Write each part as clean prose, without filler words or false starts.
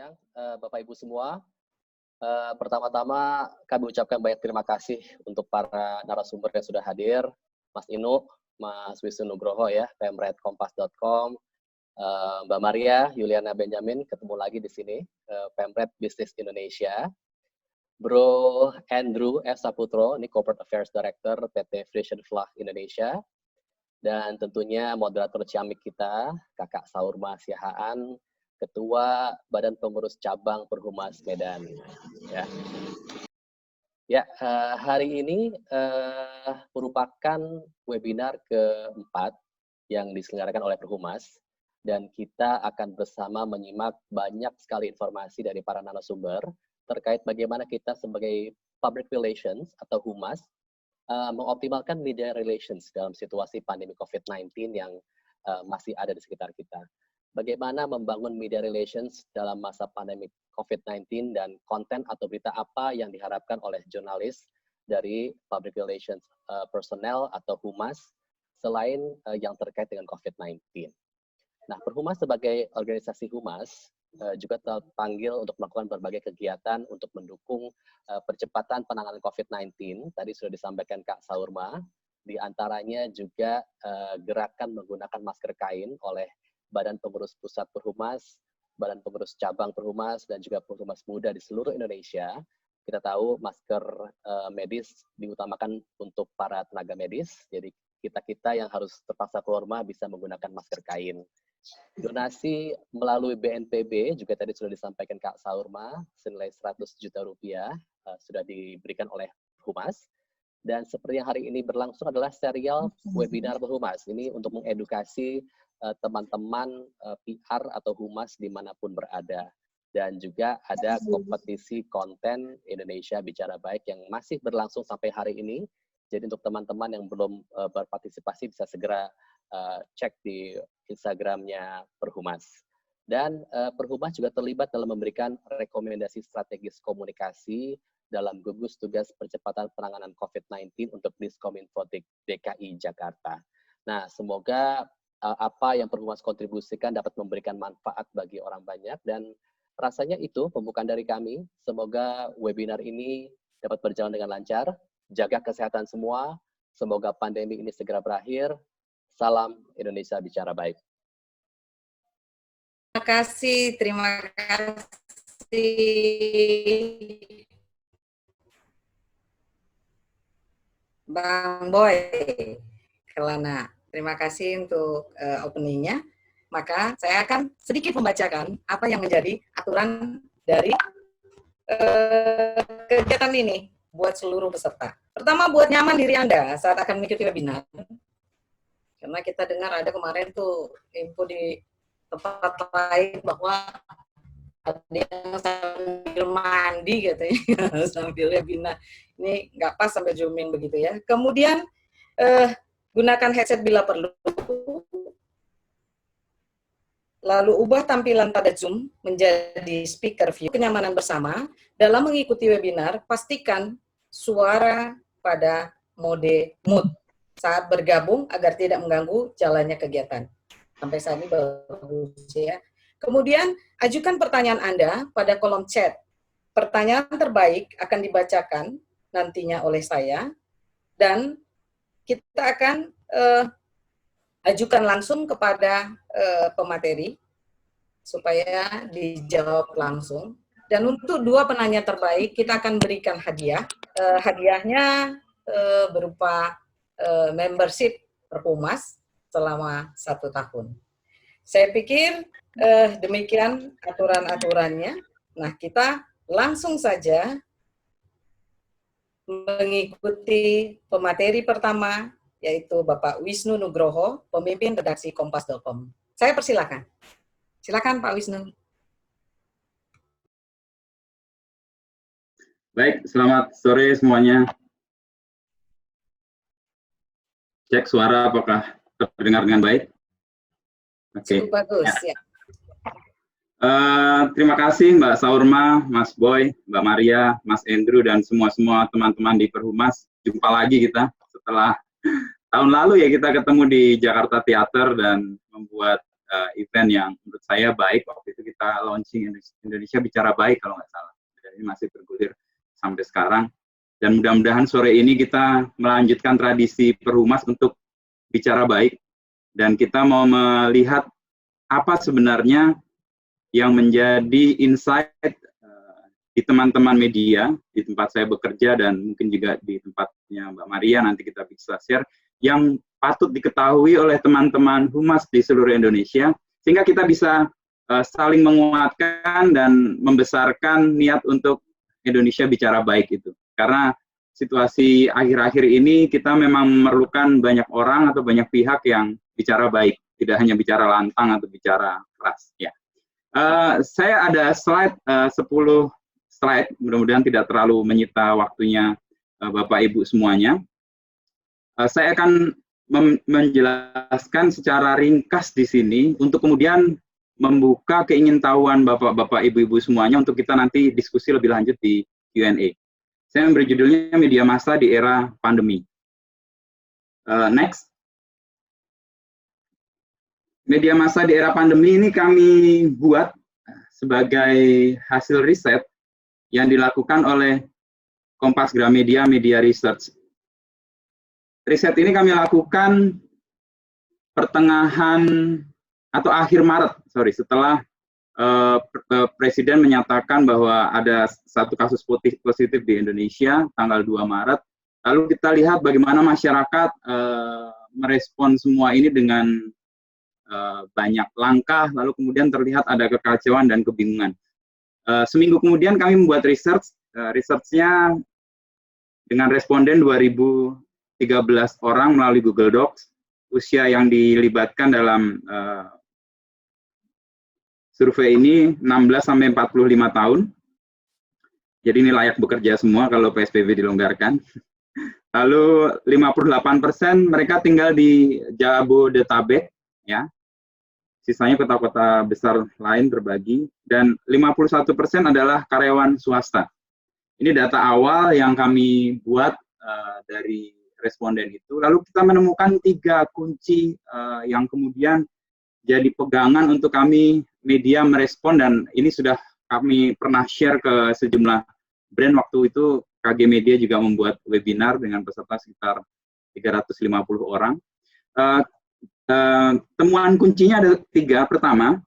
siang, Bapak Ibu semua. Pertama-tama kami ucapkan banyak terima kasih untuk para narasumber yang sudah hadir, Mas Inu, Mas Wisnu Nugroho ya, pemretkompas.com, Mbak Maria, Yuliana Benjamin, ketemu lagi di sini, Pemret Bisnis Indonesia, Bro Andrew F. Saputro, ini Corporate Affairs Director PT Frisian Vlag Indonesia, dan tentunya moderator ciamik kita, Kakak Saurma Siahaan, Ketua Badan Pengurus Cabang Perhumas Medan. Hari ini merupakan webinar keempat yang diselenggarakan oleh Perhumas, dan kita akan bersama menyimak banyak sekali informasi dari para narasumber terkait bagaimana kita sebagai public relations atau humas mengoptimalkan media relations dalam situasi pandemi COVID-19 yang masih ada di sekitar kita. Bagaimana membangun media relations dalam masa pandemi COVID-19 dan konten atau berita apa yang diharapkan oleh jurnalis dari public relations personnel atau humas selain yang terkait dengan COVID-19. Nah, Perhumas sebagai organisasi humas juga terpanggil untuk melakukan berbagai kegiatan untuk mendukung percepatan penanganan COVID-19. Tadi sudah disampaikan Kak Saurma, di antaranya juga gerakan menggunakan masker kain oleh Badan Pengurus Pusat Perhumas, Badan Pengurus Cabang Perhumas, dan juga Perhumas Muda di seluruh Indonesia. Kita tahu masker medis diutamakan untuk para tenaga medis, jadi kita-kita yang harus terpaksa keluar rumah bisa menggunakan masker kain. Donasi melalui BNPB, juga tadi sudah disampaikan Kak Saurma, senilai 100 juta rupiah sudah diberikan oleh Perhumas. Dan seperti yang hari ini berlangsung adalah serial webinar Perhumas. Ini untuk mengedukasi teman-teman PR atau humas dimanapun berada. Dan juga ada kompetisi konten Indonesia Bicara Baik yang masih berlangsung sampai hari ini. Jadi untuk teman-teman yang belum berpartisipasi bisa segera cek di Instagramnya Perhumas. Dan Perhumas juga terlibat dalam memberikan rekomendasi strategis komunikasi dalam gugus tugas percepatan penanganan COVID-19 untuk Diskominfo DKI Jakarta. Nah, semoga apa yang Perhumas kontribusikan dapat memberikan manfaat bagi orang banyak, dan rasanya itu pembukaan dari kami. Semoga webinar ini dapat berjalan dengan lancar. Jaga kesehatan semua. Semoga pandemi ini segera berakhir. Salam Indonesia Bicara Baik. Terima kasih. Bang Boy Kelana. Terima kasih untuk openingnya. Maka saya akan sedikit membacakan apa yang menjadi aturan dari kegiatan ini buat seluruh peserta. Pertama, buat nyaman diri Anda saat akan mengikuti webinar. Karena kita dengar ada kemarin tuh info di tempat lain bahwa ada yang sambil mandi katanya, sambil webinar. Ini nggak pas sampai zooming begitu ya. Kemudian gunakan headset bila perlu. Lalu ubah tampilan pada Zoom menjadi speaker view. Kenyamanan bersama dalam mengikuti webinar, pastikan suara pada mode mute saat bergabung agar tidak mengganggu jalannya kegiatan. Sampai saat ini bagus ya. Kemudian ajukan pertanyaan Anda pada kolom chat. Pertanyaan terbaik akan dibacakan nantinya oleh saya, dan kita akan ajukan langsung kepada pemateri supaya dijawab langsung. Dan untuk dua penanya terbaik kita akan berikan hadiah. Hadiahnya berupa membership Perhumas selama 1 tahun. Saya pikir demikian aturan-aturannya. Nah, kita langsung saja mengikuti pemateri pertama, yaitu Bapak Wisnu Nugroho, pemimpin redaksi Kompas.com. Saya persilakan. Silakan Pak Wisnu. Baik, selamat sore semuanya. Cek suara apakah terdengar dengan baik? Oke. Cukup bagus ya. Terima kasih Mbak Saurma, Mas Boy, Mbak Maria, Mas Andrew, dan semua teman-teman di Perhumas. Jumpa lagi kita setelah tahun lalu ya, kita ketemu di Jakarta Theater dan membuat event yang menurut saya baik. Waktu itu kita launching Indonesia Bicara Baik kalau nggak salah. Dan ini masih bergulir sampai sekarang. Dan mudah-mudahan sore ini kita melanjutkan tradisi Perhumas untuk bicara baik. Dan kita mau melihat apa sebenarnya yang menjadi insight di teman-teman media, di tempat saya bekerja dan mungkin juga di tempatnya Mbak Maria, nanti kita bisa share, yang patut diketahui oleh teman-teman humas di seluruh Indonesia, sehingga kita bisa saling menguatkan dan membesarkan niat untuk Indonesia bicara baik itu. Karena situasi akhir-akhir ini kita memang memerlukan banyak orang atau banyak pihak yang bicara baik, tidak hanya bicara lantang atau bicara keras. Ya. Saya ada slide 10 slide, mudah-mudahan tidak terlalu menyita waktunya Bapak Ibu semuanya. Saya akan menjelaskan secara ringkas di sini untuk kemudian membuka keingintahuan Bapak-Bapak, Ibu-Ibu semuanya untuk kita nanti diskusi lebih lanjut di Q&A. Saya memberi judulnya Media Massa di Era Pandemi. Next. Media massa di era pandemi ini kami buat sebagai hasil riset yang dilakukan oleh Kompas Gramedia Media Research. Riset ini kami lakukan pertengahan atau akhir Maret, setelah Presiden menyatakan bahwa ada satu kasus positif di Indonesia tanggal 2 Maret. Lalu kita lihat bagaimana masyarakat merespon semua ini dengan banyak langkah, lalu kemudian terlihat ada kekacauan dan kebingungan. Seminggu kemudian kami membuat research-nya dengan responden 2013 orang melalui Google Docs, usia yang dilibatkan dalam survei ini 16-45 tahun. Jadi ini layak bekerja semua kalau PSBB dilonggarkan. Lalu 58% mereka tinggal di Jabodetabek, ya. Sisanya kota-kota besar lain terbagi, dan 51% adalah karyawan swasta. Ini data awal yang kami buat dari responden itu. Lalu kita menemukan 3 kunci yang kemudian jadi pegangan untuk kami media merespon, dan ini sudah kami pernah share ke sejumlah brand. Waktu itu KG Media juga membuat webinar dengan peserta sekitar 350 orang. Temuan kuncinya ada 3. Pertama,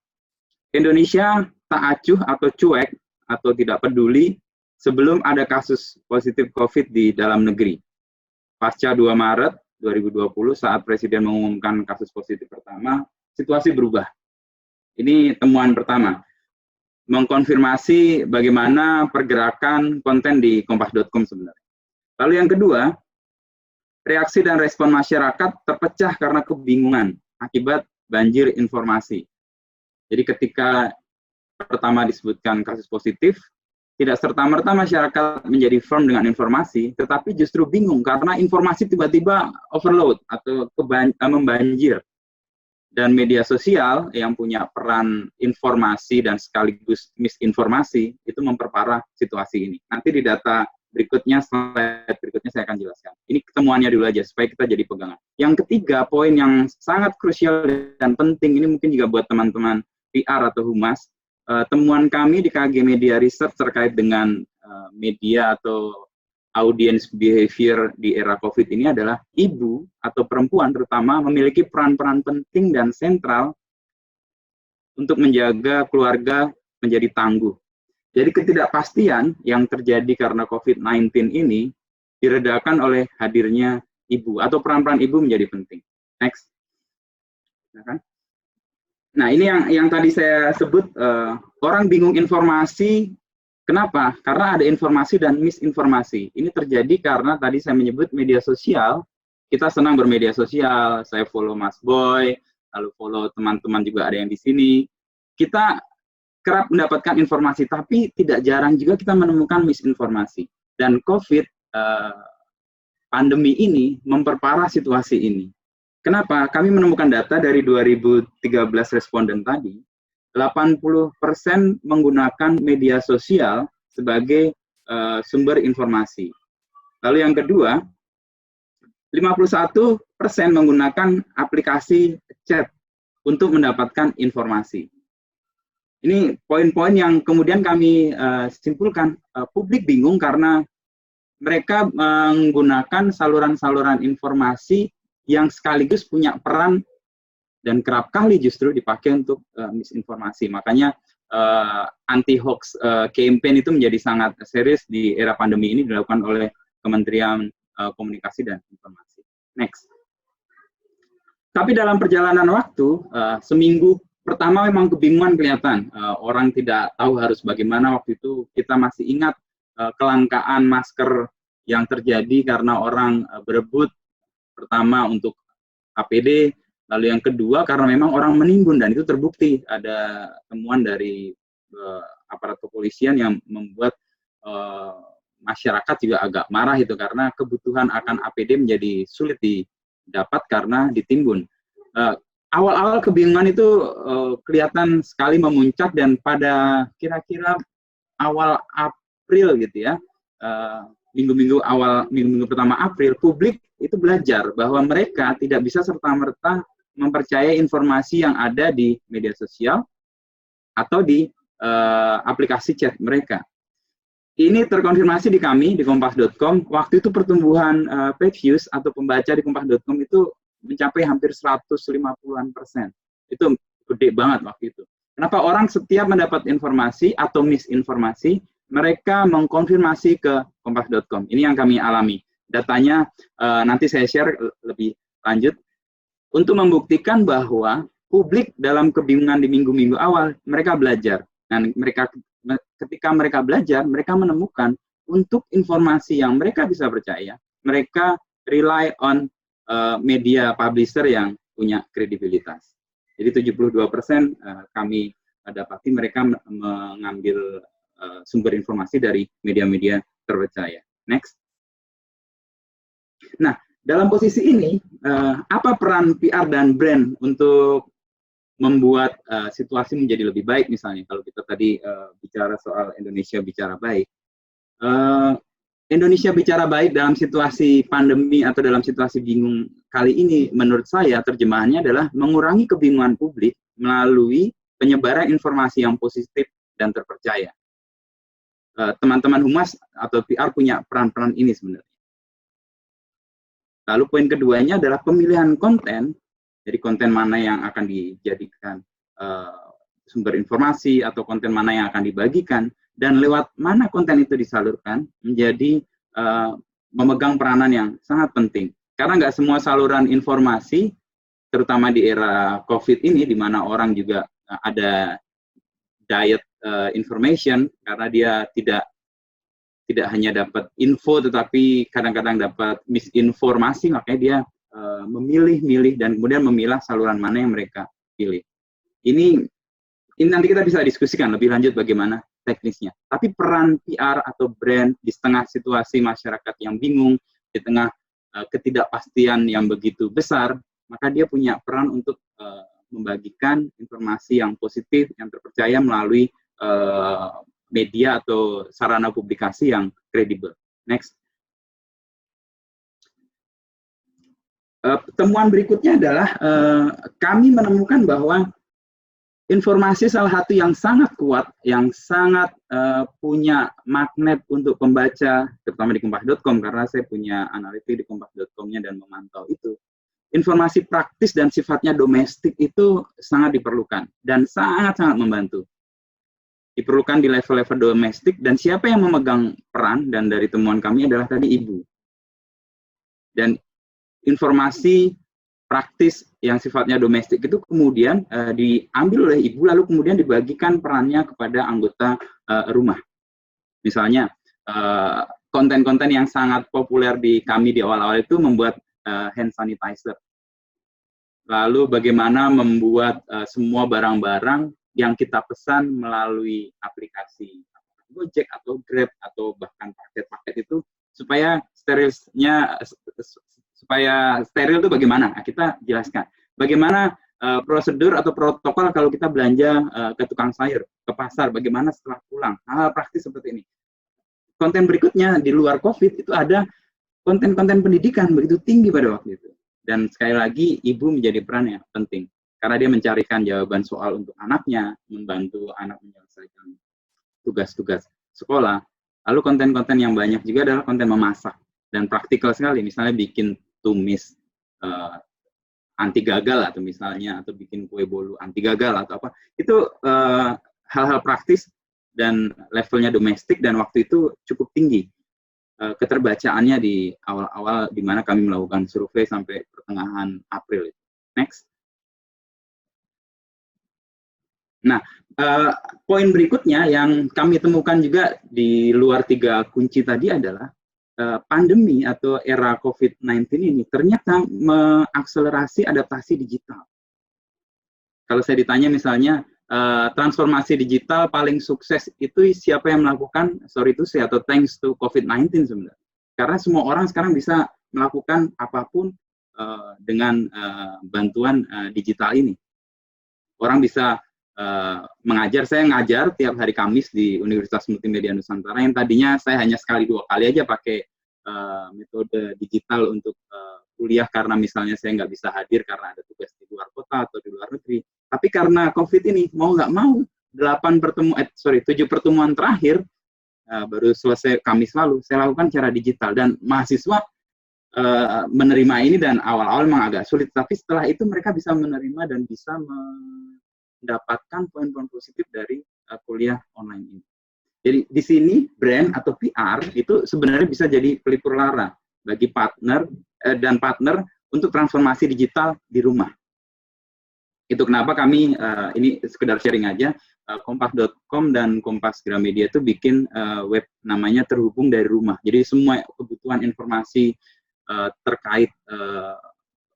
Indonesia tak acuh atau cuek atau tidak peduli sebelum ada kasus positif COVID di dalam negeri. Pasca 2 Maret 2020 saat Presiden mengumumkan kasus positif pertama, situasi berubah. Ini temuan pertama. Mengkonfirmasi bagaimana pergerakan konten di kompas.com sebenarnya. Lalu yang kedua, reaksi dan respon masyarakat terpecah karena kebingungan akibat banjir informasi. Jadi ketika pertama disebutkan kasus positif, tidak serta-merta masyarakat menjadi firm dengan informasi, tetapi justru bingung karena informasi tiba-tiba overload atau membanjir. Dan media sosial yang punya peran informasi dan sekaligus misinformasi itu memperparah situasi ini. Nanti di data berikutnya, slide berikutnya saya akan jelaskan. Ini ketemuannya dulu aja, supaya kita jadi pegangan. Yang ketiga, poin yang sangat krusial dan penting, ini mungkin juga buat teman-teman PR atau humas, temuan kami di KG Media Research terkait dengan media atau audience behavior di era COVID ini adalah ibu atau perempuan terutama memiliki peran-peran penting dan sentral untuk menjaga keluarga menjadi tangguh. Jadi ketidakpastian yang terjadi karena COVID-19 ini diredakan oleh hadirnya ibu atau peran-peran ibu menjadi penting. Next. Nah ini yang tadi saya sebut, orang bingung informasi. Kenapa? Karena ada informasi dan misinformasi. Ini terjadi karena tadi saya menyebut media sosial. Kita senang bermedia sosial. Saya follow Mas Boy, lalu follow teman-teman juga ada yang di sini. Kita kerap mendapatkan informasi, tapi tidak jarang juga kita menemukan misinformasi. Dan COVID, pandemi ini memperparah situasi ini. Kenapa? Kami menemukan data dari 2013 responden tadi, 80% menggunakan media sosial sebagai sumber informasi. Lalu yang kedua, 51% menggunakan aplikasi chat untuk mendapatkan informasi. Ini poin-poin yang kemudian kami simpulkan, publik bingung karena mereka menggunakan saluran-saluran informasi yang sekaligus punya peran dan kerap kali justru dipakai untuk misinformasi. Makanya anti-hoax campaign itu menjadi sangat serius di era pandemi ini dilakukan oleh Kementerian Komunikasi dan Informasi. Next. Tapi dalam perjalanan waktu, seminggu pertama memang kebingungan kelihatan. Orang tidak tahu harus bagaimana. Waktu itu kita masih ingat kelangkaan masker yang terjadi karena orang berebut, pertama untuk APD, lalu yang kedua karena memang orang menimbun, dan itu terbukti. Ada temuan dari aparat kepolisian yang membuat masyarakat juga agak marah itu karena kebutuhan akan APD menjadi sulit didapat karena ditimbun. Awal-awal kebingungan itu kelihatan sekali memuncak, dan pada kira-kira awal April gitu ya, minggu-minggu pertama April, publik itu belajar bahwa mereka tidak bisa serta-merta mempercayai informasi yang ada di media sosial atau di aplikasi chat mereka. Ini terkonfirmasi di kami, di kompas.com. Waktu itu pertumbuhan page views atau pembaca di kompas.com itu mencapai hampir 150%. Itu gede banget waktu itu. Kenapa orang setiap mendapat informasi atau misinformasi, mereka mengkonfirmasi ke kompas.com. Ini yang kami alami. Datanya nanti saya share lebih lanjut untuk membuktikan bahwa publik dalam kebingungan di minggu-minggu awal, mereka belajar. Dan ketika mereka belajar, mereka menemukan untuk informasi yang mereka bisa percaya, mereka rely on media publisher yang punya kredibilitas. Jadi 72% kami dapati mereka mengambil sumber informasi dari media-media terpercaya. Next. Nah, dalam posisi ini, apa peran PR dan brand untuk membuat situasi menjadi lebih baik? Misalnya kalau kita tadi bicara soal Indonesia bicara baik, Indonesia bicara baik dalam situasi pandemi atau dalam situasi bingung kali ini, menurut saya terjemahannya adalah mengurangi kebingungan publik melalui penyebaran informasi yang positif dan terpercaya. Teman-teman humas atau PR punya peran-peran ini sebenarnya. Lalu poin keduanya adalah pemilihan konten. Jadi konten mana yang akan dijadikan sumber informasi atau konten mana yang akan dibagikan, dan lewat mana konten itu disalurkan menjadi memegang peranan yang sangat penting. Karena nggak semua saluran informasi, terutama di era COVID ini, di mana orang juga ada diet information, karena dia tidak hanya dapat info, tetapi kadang-kadang dapat misinformasi, makanya dia memilih-milih dan kemudian memilah saluran mana yang mereka pilih. Ini nanti kita bisa diskusikan lebih lanjut bagaimana teknisnya. Tapi peran PR atau brand di tengah situasi masyarakat yang bingung, di tengah ketidakpastian yang begitu besar, maka dia punya peran untuk membagikan informasi yang positif, yang terpercaya melalui media atau sarana publikasi yang kredibel. Next. Temuan berikutnya adalah kami menemukan bahwa informasi salah satu yang sangat kuat, yang sangat punya magnet untuk pembaca, terutama di kompas.com, karena saya punya analitik di kompas.com-nya dan memantau itu. Informasi praktis dan sifatnya domestik itu sangat diperlukan dan sangat-sangat membantu. Diperlukan di level-level domestik, dan siapa yang memegang peran, dan dari temuan kami adalah tadi ibu. Dan informasi praktis yang sifatnya domestik itu kemudian diambil oleh ibu, lalu kemudian dibagikan perannya kepada anggota rumah. Misalnya konten-konten yang sangat populer di kami di awal-awal itu membuat hand sanitizer. Lalu bagaimana membuat semua barang-barang yang kita pesan melalui aplikasi Gojek atau Grab atau bahkan paket-paket itu supaya steril itu bagaimana? Nah, kita jelaskan. Bagaimana prosedur atau protokol kalau kita belanja ke tukang sayur, ke pasar, bagaimana setelah pulang. Hal praktis seperti ini. Konten berikutnya di luar COVID itu ada konten-konten pendidikan begitu tinggi pada waktu itu. Dan sekali lagi ibu menjadi peran yang penting. karena dia mencarikan jawaban soal untuk anaknya, membantu anak menyelesaikan tugas-tugas sekolah. Lalu konten-konten yang banyak juga adalah konten memasak dan praktikal sekali, misalnya bikin tumis anti gagal atau misalnya atau bikin kue bolu anti gagal atau apa. Itu hal-hal praktis dan levelnya domestik dan waktu itu cukup tinggi. Keterbacaannya di awal-awal di mana kami melakukan survei sampai pertengahan April. Next. Nah, poin berikutnya yang kami temukan juga di luar 3 kunci tadi adalah pandemi atau era COVID-19 ini ternyata mengakselerasi adaptasi digital. Kalau saya ditanya misalnya, transformasi digital paling sukses itu siapa yang melakukan, sorry to say, atau thanks to COVID-19 sebenarnya. Karena semua orang sekarang bisa melakukan apapun dengan bantuan digital ini. Orang bisa mengajar, saya ngajar tiap hari Kamis di Universitas Multimedia Nusantara yang tadinya saya hanya sekali 2 kali aja pakai metode digital untuk kuliah karena misalnya saya nggak bisa hadir karena ada tugas di luar kota atau di luar negeri. Tapi karena COVID ini mau nggak mau 7 pertemuan terakhir baru selesai Kamis lalu saya lakukan secara digital dan mahasiswa menerima ini dan awal-awal memang agak sulit, tapi setelah itu mereka bisa menerima dan bisa mendapatkan poin-poin positif dari kuliah online ini. Jadi di sini brand atau PR itu sebenarnya bisa jadi pelipur lara bagi partner dan partner untuk transformasi digital di rumah. Itu kenapa kami ini sekedar sharing aja, kompas.com dan Kompas Gramedia itu bikin web namanya Terhubung dari Rumah. Jadi semua kebutuhan informasi terkait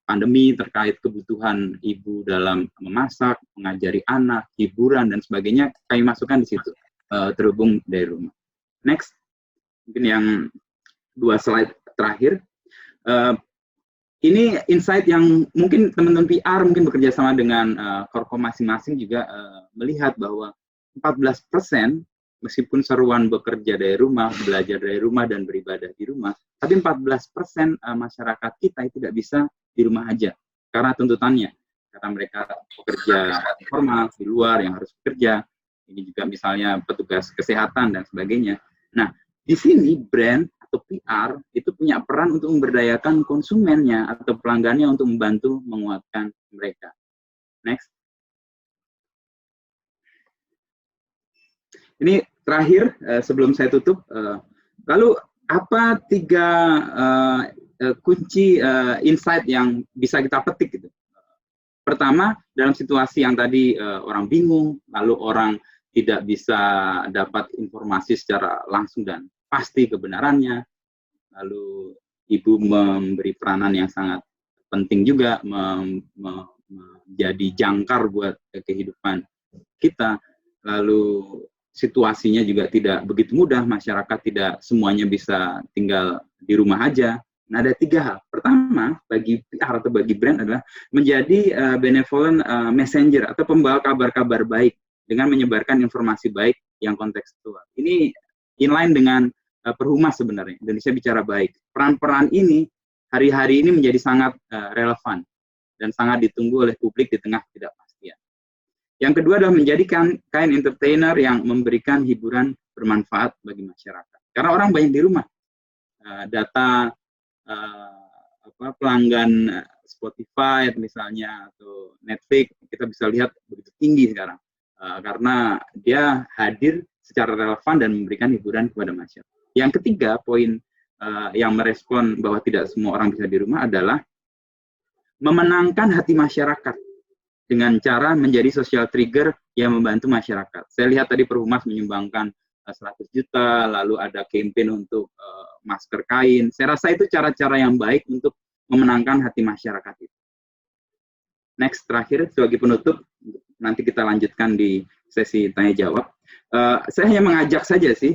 pandemi, terkait kebutuhan ibu dalam memasak, mengajari anak, hiburan, dan sebagainya, kami masukkan di situ, terhubung dari rumah. Next, mungkin yang 2 slide terakhir. Ini insight yang mungkin teman-teman PR mungkin bekerja sama dengan Korkom masing-masing juga melihat bahwa 14%, meskipun seruan bekerja dari rumah, belajar dari rumah, dan beribadah di rumah, tapi 14% masyarakat kita tidak bisa di rumah aja karena tuntutannya, karena mereka bekerja formal di luar yang harus bekerja, ini juga misalnya petugas kesehatan dan sebagainya. Nah, di sini brand atau PR itu punya peran untuk memberdayakan konsumennya atau pelanggannya untuk membantu menguatkan mereka. Next. Ini terakhir sebelum saya tutup. Lalu apa 3 kunci insight yang bisa kita petik gitu? Pertama, dalam situasi yang tadi orang bingung, lalu orang tidak bisa dapat informasi secara langsung dan pasti kebenarannya, lalu ibu memberi peranan yang sangat penting juga menjadi jangkar buat kehidupan kita, lalu situasinya juga tidak begitu mudah, masyarakat tidak semuanya bisa tinggal di rumah aja. Nah, ada 3 hal. Pertama, bagi PR atau bagi brand adalah menjadi benevolent messenger atau pembawa kabar-kabar baik dengan menyebarkan informasi baik yang kontekstual. Ini inline dengan Perhumas sebenarnya, Indonesia Bicara Baik. Peran-peran ini hari-hari ini menjadi sangat relevan dan sangat ditunggu oleh publik di tengah ketidakpastian. Yang kedua adalah menjadikan kain entertainer yang memberikan hiburan bermanfaat bagi masyarakat. Karena orang banyak di rumah. Data pelanggan Spotify misalnya atau Netflix kita bisa lihat begitu tinggi sekarang. Karena dia hadir secara relevan dan memberikan hiburan kepada masyarakat. Yang ketiga, poin yang merespon bahwa tidak semua orang bisa di rumah adalah memenangkan hati masyarakat dengan cara menjadi social trigger yang membantu masyarakat. Saya lihat tadi Perhumas menyumbangkan 100 juta, lalu ada campaign untuk masker kain. Saya rasa itu cara-cara yang baik untuk memenangkan hati masyarakat itu. Next, terakhir, sebagai penutup, nanti kita lanjutkan di sesi tanya-jawab. Saya hanya mengajak saja sih,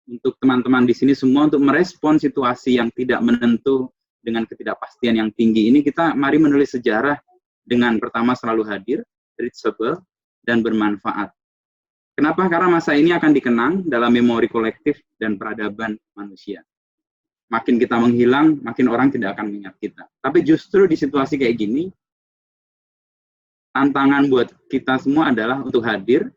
untuk teman-teman di sini semua untuk merespon situasi yang tidak menentu dengan ketidakpastian yang tinggi ini, kita mari menulis sejarah dengan pertama selalu hadir, reachable, dan bermanfaat. Kenapa? Karena masa ini akan dikenang dalam memori kolektif dan peradaban manusia. Makin kita menghilang, makin orang tidak akan mengingat kita. Tapi justru di situasi kayak gini, tantangan buat kita semua adalah untuk hadir,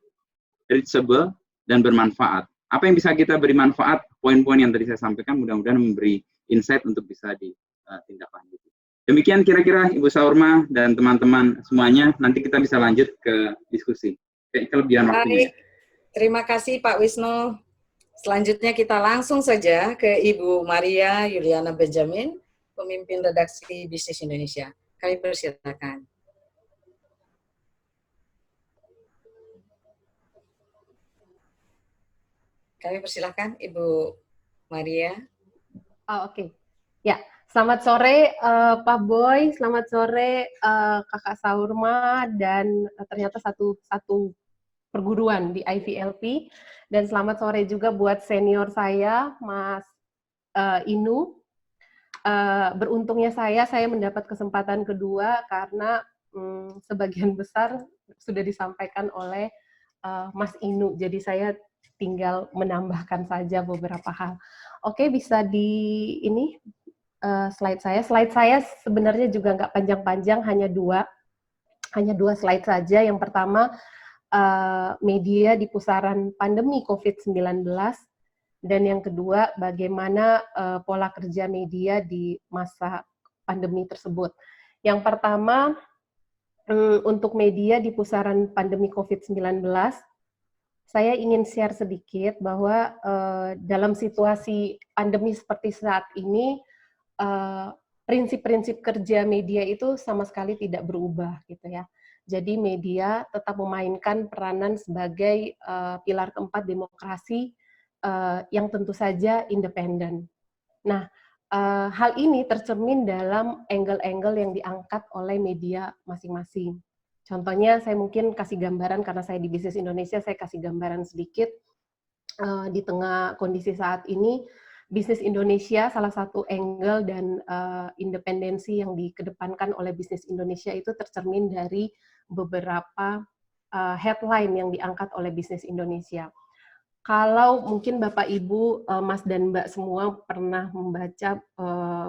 reachable, dan bermanfaat. Apa yang bisa kita beri manfaat, poin-poin yang tadi saya sampaikan mudah-mudahan memberi insight untuk bisa ditindaklanjuti. Demikian kira-kira Ibu Saurma dan teman-teman semuanya, nanti kita bisa lanjut ke diskusi. Kelebihan waktunya. Baik, terima kasih Pak Wisnu. Selanjutnya kita langsung saja ke Ibu Maria Yuliana Benjamin, pemimpin redaksi Bisnis Indonesia. Kami persilakan. Kami persilakan Ibu Maria. Oh, oke. Ya, selamat sore Pak Boy, selamat sore Kakak Saurma, dan ternyata satu perguruan di IVLP, dan selamat sore juga buat senior saya, Mas Inu. Beruntungnya saya mendapat kesempatan kedua karena sebagian besar sudah disampaikan oleh Mas Inu, jadi saya tinggal menambahkan saja beberapa hal. Oke, bisa di ini slide saya. Slide saya sebenarnya juga nggak panjang-panjang, hanya dua slide saja. Yang pertama, media di pusaran pandemi COVID-19, dan yang kedua, bagaimana pola kerja media di masa pandemi tersebut. Yang pertama, untuk media di pusaran pandemi COVID-19, saya ingin share sedikit bahwa dalam situasi pandemi seperti saat ini, prinsip-prinsip kerja media itu sama sekali tidak berubah, gitu ya. Jadi media tetap memainkan peranan sebagai pilar keempat demokrasi yang tentu saja independen. Nah, hal ini tercermin dalam angle-angle yang diangkat oleh media masing-masing. Contohnya, saya mungkin kasih gambaran, karena saya di Bisnis Indonesia, saya kasih gambaran sedikit. Di tengah kondisi saat ini, Bisnis Indonesia, salah satu angle dan independensi yang dikedepankan oleh Bisnis Indonesia itu tercermin dari beberapa headline yang diangkat oleh Bisnis Indonesia. Kalau mungkin Bapak, Ibu, Mas dan Mbak semua pernah membaca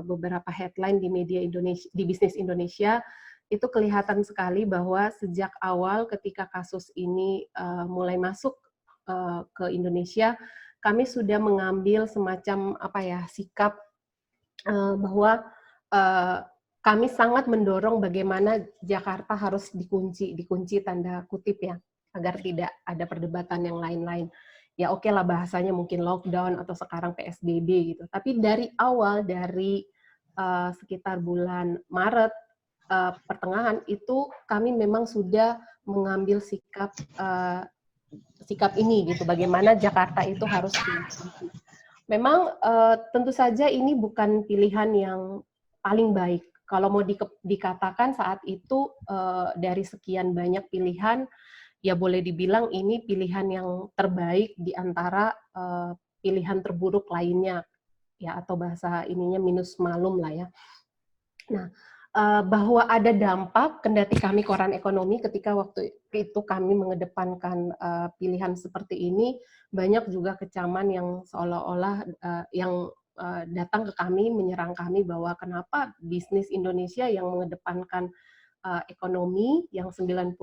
beberapa headline di media Indonesia, di Bisnis Indonesia, itu kelihatan sekali bahwa sejak awal ketika kasus ini mulai masuk ke Indonesia, kami sudah mengambil semacam sikap bahwa kami sangat mendorong bagaimana Jakarta harus dikunci tanda kutip ya, agar tidak ada perdebatan yang lain-lain. Ya oke lah, bahasanya mungkin lockdown atau sekarang PSBB gitu. Tapi dari awal, dari sekitar bulan Maret, pertengahan itu kami memang sudah mengambil sikap ini gitu, bagaimana Jakarta itu harus dikunci. Memang tentu saja ini bukan pilihan yang paling baik. Kalau mau dikatakan saat itu dari sekian banyak pilihan, ya boleh dibilang ini pilihan yang terbaik di antara pilihan terburuk lainnya, ya, atau bahasa ininya minus malum lah ya. Nah, bahwa ada dampak, kendati kami koran ekonomi ketika waktu itu kami mengedepankan pilihan seperti ini, banyak juga kecaman yang seolah-olah yang datang ke kami, menyerang kami bahwa kenapa Bisnis Indonesia yang mengedepankan ekonomi yang 90%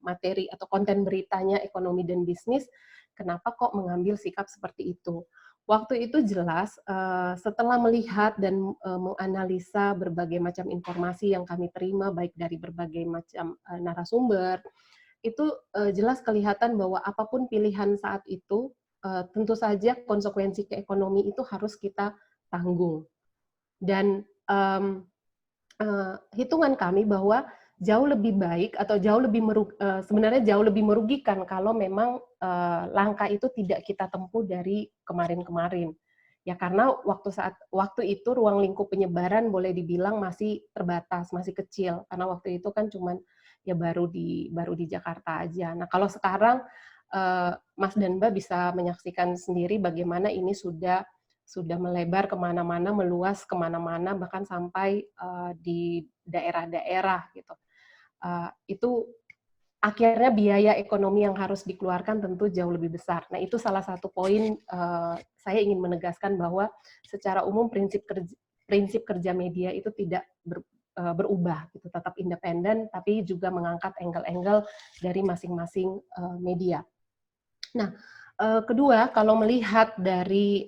materi atau konten beritanya ekonomi dan bisnis, kenapa kok mengambil sikap seperti itu. Waktu itu jelas, setelah melihat dan menganalisa berbagai macam informasi yang kami terima, baik dari berbagai macam narasumber, itu jelas kelihatan bahwa apapun pilihan saat itu, tentu saja konsekuensi ke ekonomi itu harus kita tanggung. Dan hitungan kami bahwa jauh lebih baik atau sebenarnya jauh lebih merugikan kalau memang langkah itu tidak kita tempuh dari kemarin-kemarin. Ya karena waktu itu ruang lingkup penyebaran boleh dibilang masih terbatas, masih kecil, karena waktu itu kan cuman ya baru di Jakarta aja. Nah, kalau sekarang Mas dan Mbak bisa menyaksikan sendiri bagaimana ini sudah melebar kemana-mana, meluas kemana-mana, bahkan sampai di daerah-daerah gitu. Itu akhirnya biaya ekonomi yang harus dikeluarkan tentu jauh lebih besar. Nah, itu salah satu poin saya ingin menegaskan bahwa secara umum prinsip kerja media itu berubah, gitu, tetap independen, tapi juga mengangkat angle-angle dari masing-masing media. Nah, kedua, kalau melihat dari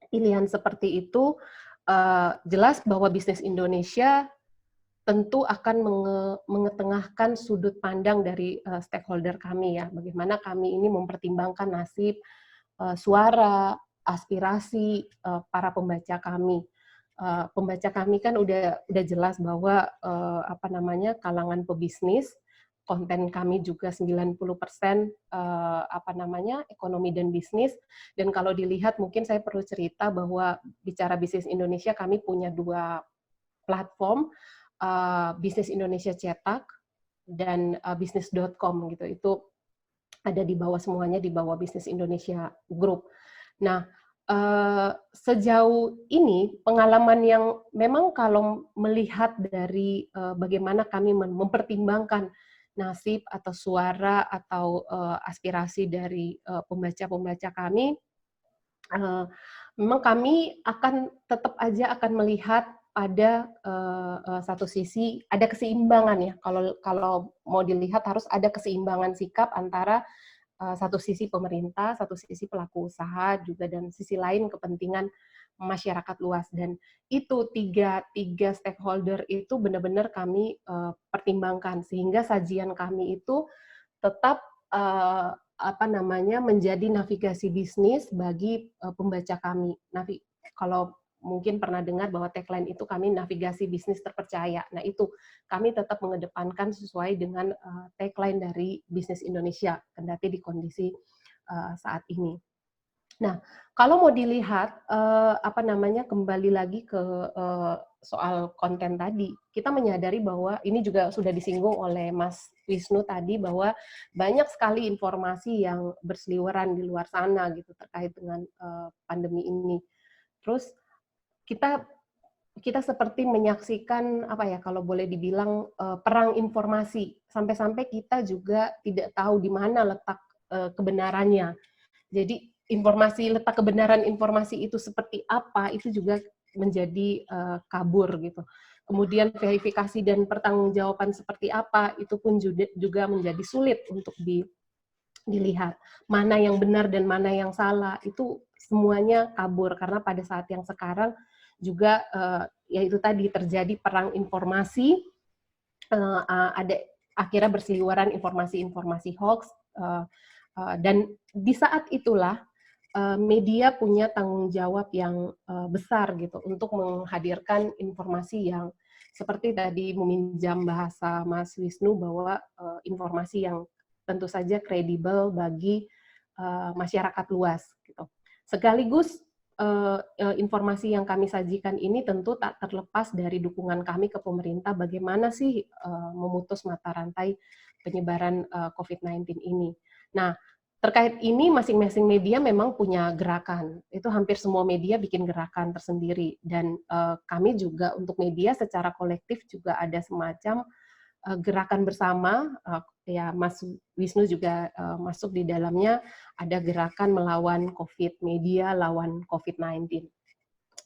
pilihan seperti itu, jelas bahwa bisnis Indonesia tentu akan mengetengahkan sudut pandang dari stakeholder kami ya, bagaimana kami ini mempertimbangkan nasib, suara, aspirasi para pembaca kami. Pembaca kami kan udah jelas bahwa kalangan pebisnis, konten kami juga 90% ekonomi dan bisnis. Dan kalau dilihat mungkin saya perlu cerita bahwa bicara bisnis Indonesia kami punya 2 platform, Bisnis Indonesia Cetak dan bisnis.com gitu. Itu ada di bawah, semuanya di bawah Bisnis Indonesia Group. Nah, sejauh ini pengalaman yang memang kalau melihat dari bagaimana kami mempertimbangkan nasib atau suara atau aspirasi dari pembaca-pembaca kami, memang kami akan tetap aja akan melihat pada satu sisi ada keseimbangan ya. Kalau mau dilihat harus ada keseimbangan sikap antara satu sisi pemerintah, satu sisi pelaku usaha juga, dan sisi lain kepentingan masyarakat luas. Dan itu tiga stakeholder itu benar-benar kami pertimbangkan sehingga sajian kami itu tetap menjadi navigasi bisnis bagi pembaca kami. Kalau mungkin pernah dengar bahwa tagline itu kami navigasi bisnis terpercaya. Nah, itu kami tetap mengedepankan sesuai dengan tagline dari Bisnis Indonesia, kendati di kondisi saat ini. Nah, kalau mau dilihat kembali lagi ke soal konten tadi, kita menyadari bahwa ini juga sudah disinggung oleh Mas Wisnu tadi, bahwa banyak sekali informasi yang berseliweran di luar sana gitu terkait dengan pandemi ini. Terus kita seperti menyaksikan kalau boleh dibilang perang informasi, sampai-sampai kita juga tidak tahu di mana letak kebenarannya. Jadi letak kebenaran informasi itu seperti apa, itu juga menjadi kabur gitu. Kemudian verifikasi dan pertanggungjawaban seperti apa, itu pun juga menjadi sulit untuk dilihat. Mana yang benar dan mana yang salah, itu semuanya kabur, karena pada saat yang sekarang juga yaitu tadi terjadi perang informasi, ada akhirnya berseliweran informasi-informasi hoax, dan di saat itulah media punya tanggung jawab yang besar gitu untuk menghadirkan informasi yang seperti tadi, meminjam bahasa Mas Wisnu, bahwa informasi yang tentu saja kredibel bagi masyarakat luas gitu. Sekaligus informasi yang kami sajikan ini tentu tak terlepas dari dukungan kami ke pemerintah, bagaimana sih memutus mata rantai penyebaran COVID-19 ini. Nah, terkait ini masing-masing media memang punya gerakan. Itu hampir semua media bikin gerakan tersendiri, dan kami juga untuk media secara kolektif juga ada semacam gerakan bersama, ya Mas Wisnu juga masuk di dalamnya, ada gerakan melawan COVID, media lawan COVID-19.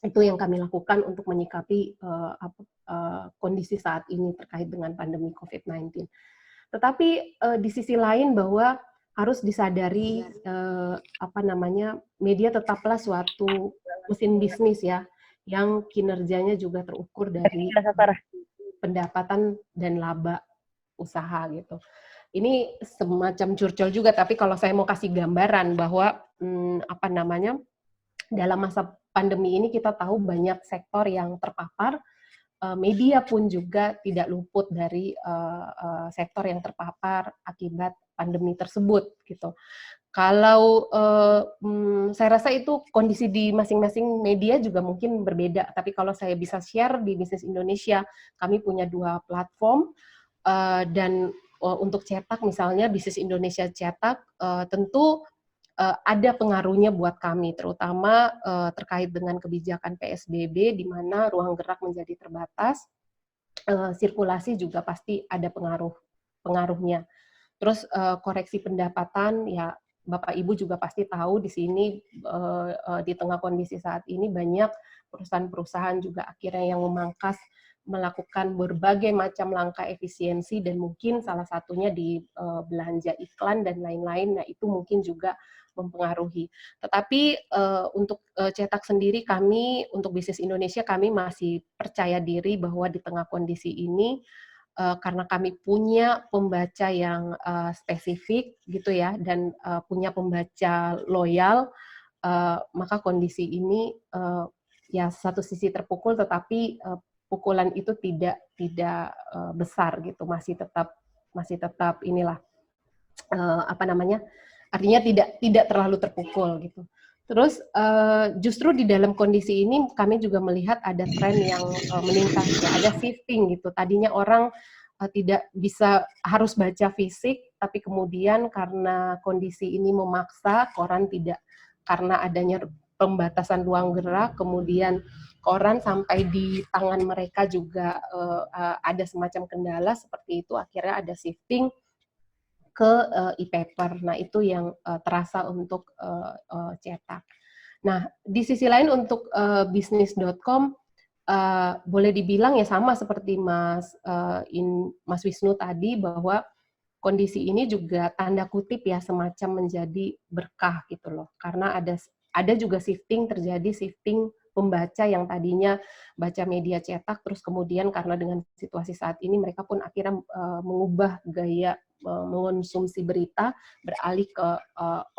Itu yang kami lakukan untuk menyikapi kondisi saat ini terkait dengan pandemi COVID-19. Tetapi di sisi lain bahwa harus disadari media tetaplah suatu mesin bisnis ya, yang kinerjanya juga terukur dari pendapatan dan laba usaha gitu. Ini semacam curcol juga, tapi kalau saya mau kasih gambaran bahwa dalam masa pandemi ini kita tahu banyak sektor yang terpapar, media pun juga tidak luput dari sektor yang terpapar akibat pandemi tersebut gitu. Kalau saya rasa itu kondisi di masing-masing media juga mungkin berbeda, tapi kalau saya bisa share di Bisnis Indonesia, kami punya 2 platform, dan untuk cetak misalnya Bisnis Indonesia Cetak tentu ada pengaruhnya buat kami, terutama terkait dengan kebijakan PSBB di mana ruang gerak menjadi terbatas, sirkulasi juga pasti ada pengaruhnya. Terus koreksi pendapatan ya Bapak Ibu juga pasti tahu di sini di tengah kondisi saat ini banyak perusahaan-perusahaan juga akhirnya yang memangkas melakukan berbagai macam langkah efisiensi dan mungkin salah satunya di belanja iklan dan lain-lain. Nah, itu mungkin juga mempengaruhi. Tetapi untuk cetak sendiri kami, untuk bisnis Indonesia, kami masih percaya diri bahwa di tengah kondisi ini, karena kami punya pembaca yang spesifik gitu ya, dan punya pembaca loyal, maka kondisi ini ya satu sisi terpukul, tetapi pukulan itu tidak besar gitu, masih tetap inilah apa namanya, artinya tidak terlalu terpukul gitu. Terus justru di dalam kondisi ini kami juga melihat ada tren yang meningkat, ya, ada shifting gitu. Tadinya orang tidak bisa harus baca fisik, tapi kemudian karena kondisi ini memaksa koran tidak, karena adanya pembatasan ruang gerak, kemudian koran sampai di tangan mereka juga ada semacam kendala seperti itu, akhirnya ada shifting ke e-paper. Nah, itu yang terasa untuk cetak. Nah, di sisi lain untuk bisnis.com boleh dibilang ya sama seperti Mas Wisnu tadi, bahwa kondisi ini juga tanda kutip ya semacam menjadi berkah gitu loh. Karena ada juga terjadi shifting pembaca yang tadinya baca media cetak, terus kemudian karena dengan situasi saat ini mereka pun akhirnya mengubah gaya mengonsumsi berita, beralih ke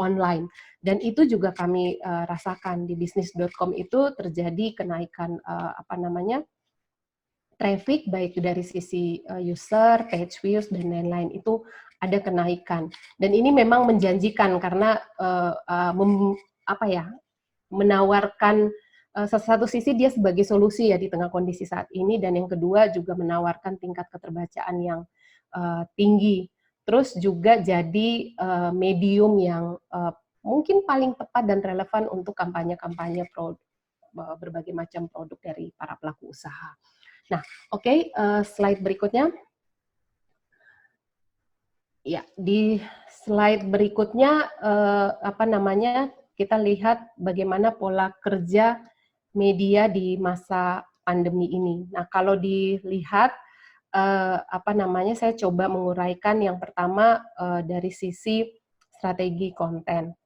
online. Dan itu juga kami rasakan di bisnis.com itu terjadi kenaikan traffic, baik dari sisi user, page views, dan lain-lain, itu ada kenaikan. Dan ini memang menjanjikan karena menawarkan satu sisi dia sebagai solusi ya di tengah kondisi saat ini, dan yang kedua juga menawarkan tingkat keterbacaan yang tinggi. Terus juga jadi medium yang mungkin paling tepat dan relevan untuk kampanye-kampanye berbagai macam produk dari para pelaku usaha. Nah, oke, slide berikutnya. Ya, di slide berikutnya kita lihat bagaimana pola kerja media di masa pandemi ini. Nah, kalau dilihat saya coba menguraikan yang pertama dari sisi strategi konten.